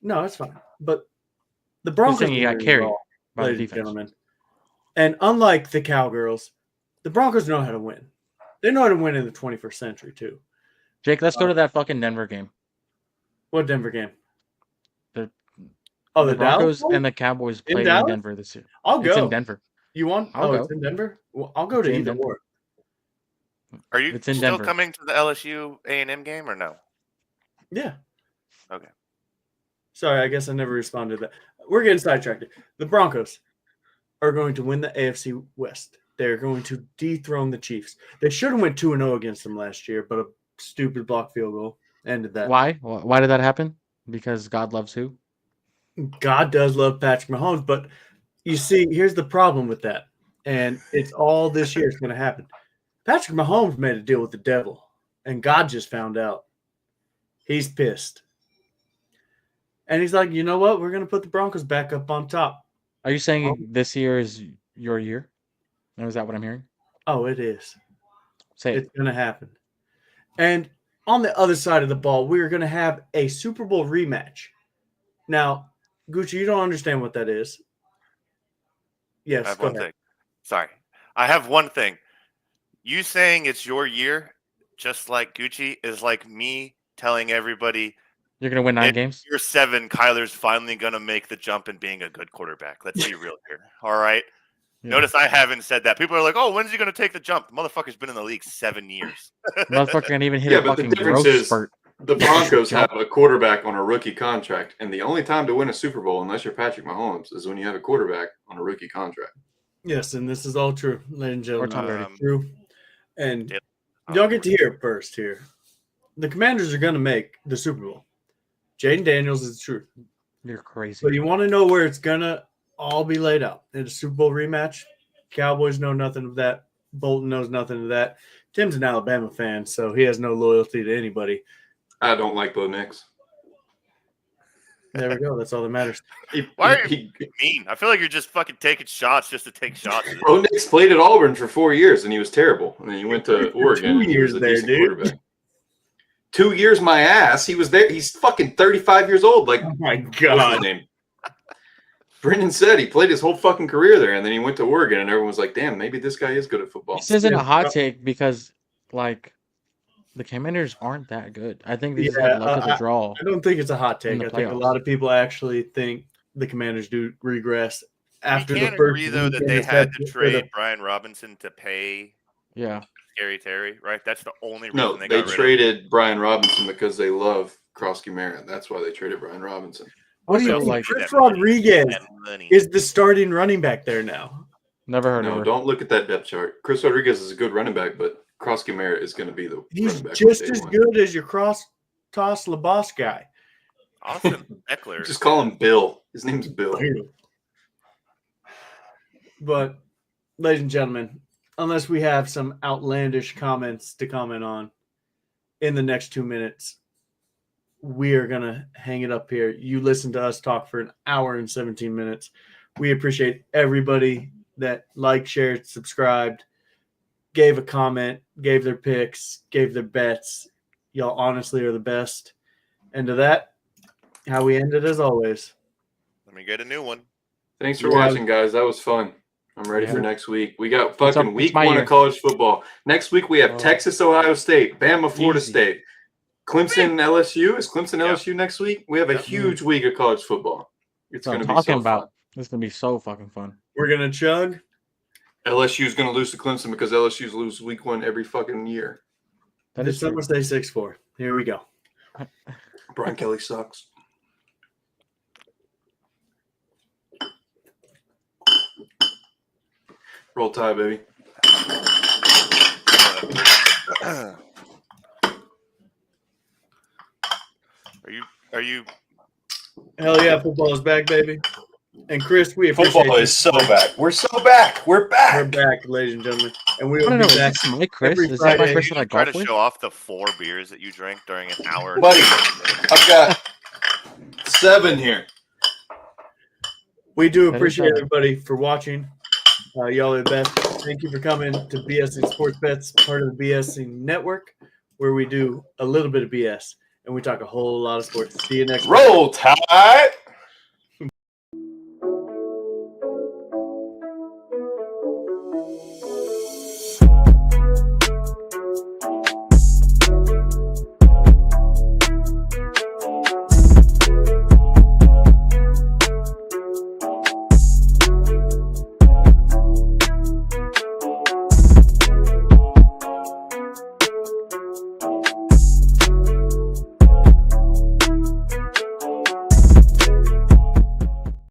No, it's fine. But the Just Broncos saying you are got winning carried it all, by the ladies and defense. gentlemen. And unlike the Cowgirls, the Broncos know how to win. They know how to win in the 21st century too. Jake, let's go to that fucking Denver game. What Denver game? The- Oh, the the Dallas Broncos one? and the Cowboys In played in Dallas? Denver this year. I'll It's in go. Denver. You want? I'll It's go. in Denver. Well, I'll go to It's in either Denver. or. Are you It's in still Denver. coming to the LSU A&M game or no? Yeah. Okay. Sorry, I guess I never responded to that. We're getting sidetracked. The Broncos are going to win the AFC West. They're going to dethrone the Chiefs. They should have went 2-0 against them last year, but a stupid block field goal ended that. Why? Why did that happen? Because God loves who? God does love Patrick Mahomes, but you see, here's the problem with that. And it's all this year it's going to happen. Patrick Mahomes made a deal with the devil, and God just found out. He's pissed. And he's like, you know what? We're going to put the Broncos back up on top. Are you saying this year is your year? Is that what I'm hearing? Oh, it is. Say it. It's going to happen. And on the other side of the ball, we're going to have a Super Bowl rematch. Now, Gucci, you don't understand what that is. Yes, I have go one ahead. thing. Sorry. I have one thing. You saying it's your year, just like Gucci, is like me telling everybody You're gonna win 9 games. year 7, Kyler's finally going to make the jump in being a good quarterback. Let's be real here. All right? Yeah. Notice I haven't said that. People are like, oh, when's he going to take the jump? The motherfucker's been in the league 7 years. Motherfucker can even hit Yeah, a but the fucking difference growth is spurt. the Broncos have a quarterback on a rookie contract, and the only time to win a Super Bowl, unless you're Patrick Mahomes, is when you have a quarterback on a rookie contract. Yes, and this is all true, ladies and Or gentlemen. Tom Brady. True. And Yep. y'all get to hear it first here. The Commanders are going to make the Super Bowl. Jaden Daniels is the truth. You're crazy. But you want to know where it's going to all be laid out. In a Super Bowl rematch, Cowboys know nothing of that. Bolton knows nothing of that. Tim's an Alabama fan, so he has no loyalty to anybody. I don't like Bo Nix. There we go. That's all that matters. Why are you mean? I feel like you're just fucking taking shots just to take shots. Bo Nix played at Auburn for 4 years, and he was terrible. And then he went to Oregon. 2 and he was years a there, decent dude. quarterback. 2 years, my ass. He was there. He's fucking 35 years old. Like, Oh, my what's his God. name? Brendan said he played his whole fucking career there, and then he went to Oregon, and everyone was like, "Damn, maybe this guy is good at football." This isn't a hot take because, like, the Commanders aren't that good. I think they just had luck of the draw. I don't think it's a hot in take. the I think a playoffs. lot of people actually think the Commanders do regress after We the can't first agree, though, that weekend they of had to February- trade Brian Robinson to pay Yeah. Scary Terry, right? That's the only reason No, they they got rid traded Brian Robinson because they love Krosky Merritt. That's why they traded Brian Robinson. What do you So, think? like- Chris That money. Rodriguez That money. is the starting running back there now. Never heard of No, her. don't look at that depth chart. Chris Rodriguez is a good running back, but Krosky Merritt is going to be the He's running back. just from day as one. good as your cross toss LaBosse guy. Austin Eckler. Just call him Bill. His name's Bill. But, ladies and gentlemen, unless we have some outlandish comments to comment on in the next 2 minutes, we are going to hang it up here. You listen to us talk for an hour and 17 minutes. We appreciate everybody that liked, shared, subscribed, gave a comment, gave their picks, gave their bets. Y'all honestly are the best. And to that, how we ended as always. Let me get a new one. Thanks for Yeah. watching, guys. That was fun. I'm ready for Yeah. next week. We got up? fucking It's week my 1 year. of college football. Next week we have Oh. Texas, Ohio State, Bama, Florida Easy. State, Clemson, LSU. Is Clemson, Yep. LSU next week? We have a Yep. huge week of college football. It's That's what going I'm to be talking so about. fun. This is gonna be so fucking fun. We're going to chug. LSU is going to lose to Clemson because LSU's lose week 1 every fucking year. That is December true. 6-4. Here we go. Brian Kelly sucks. Roll Tide, baby. Are you Hell yeah, football is back, baby. And Chris, we appreciate Football you. is so back. We're so back. We're back. We're back, ladies and gentlemen. And we I will don't be know. Is back. this my Chris? every Is this my Friday. Chris that I try golf to with? show off the 4 beers that you drank during an hour? Buddy, I've got 7 here. We do That is appreciate better. everybody for watching. Y'all are the best. Thank you for coming to BSing Sports Bets, part of the BSing Network, where we do a little bit of BS and we talk a whole lot of sports. See you next week. Roll Tide.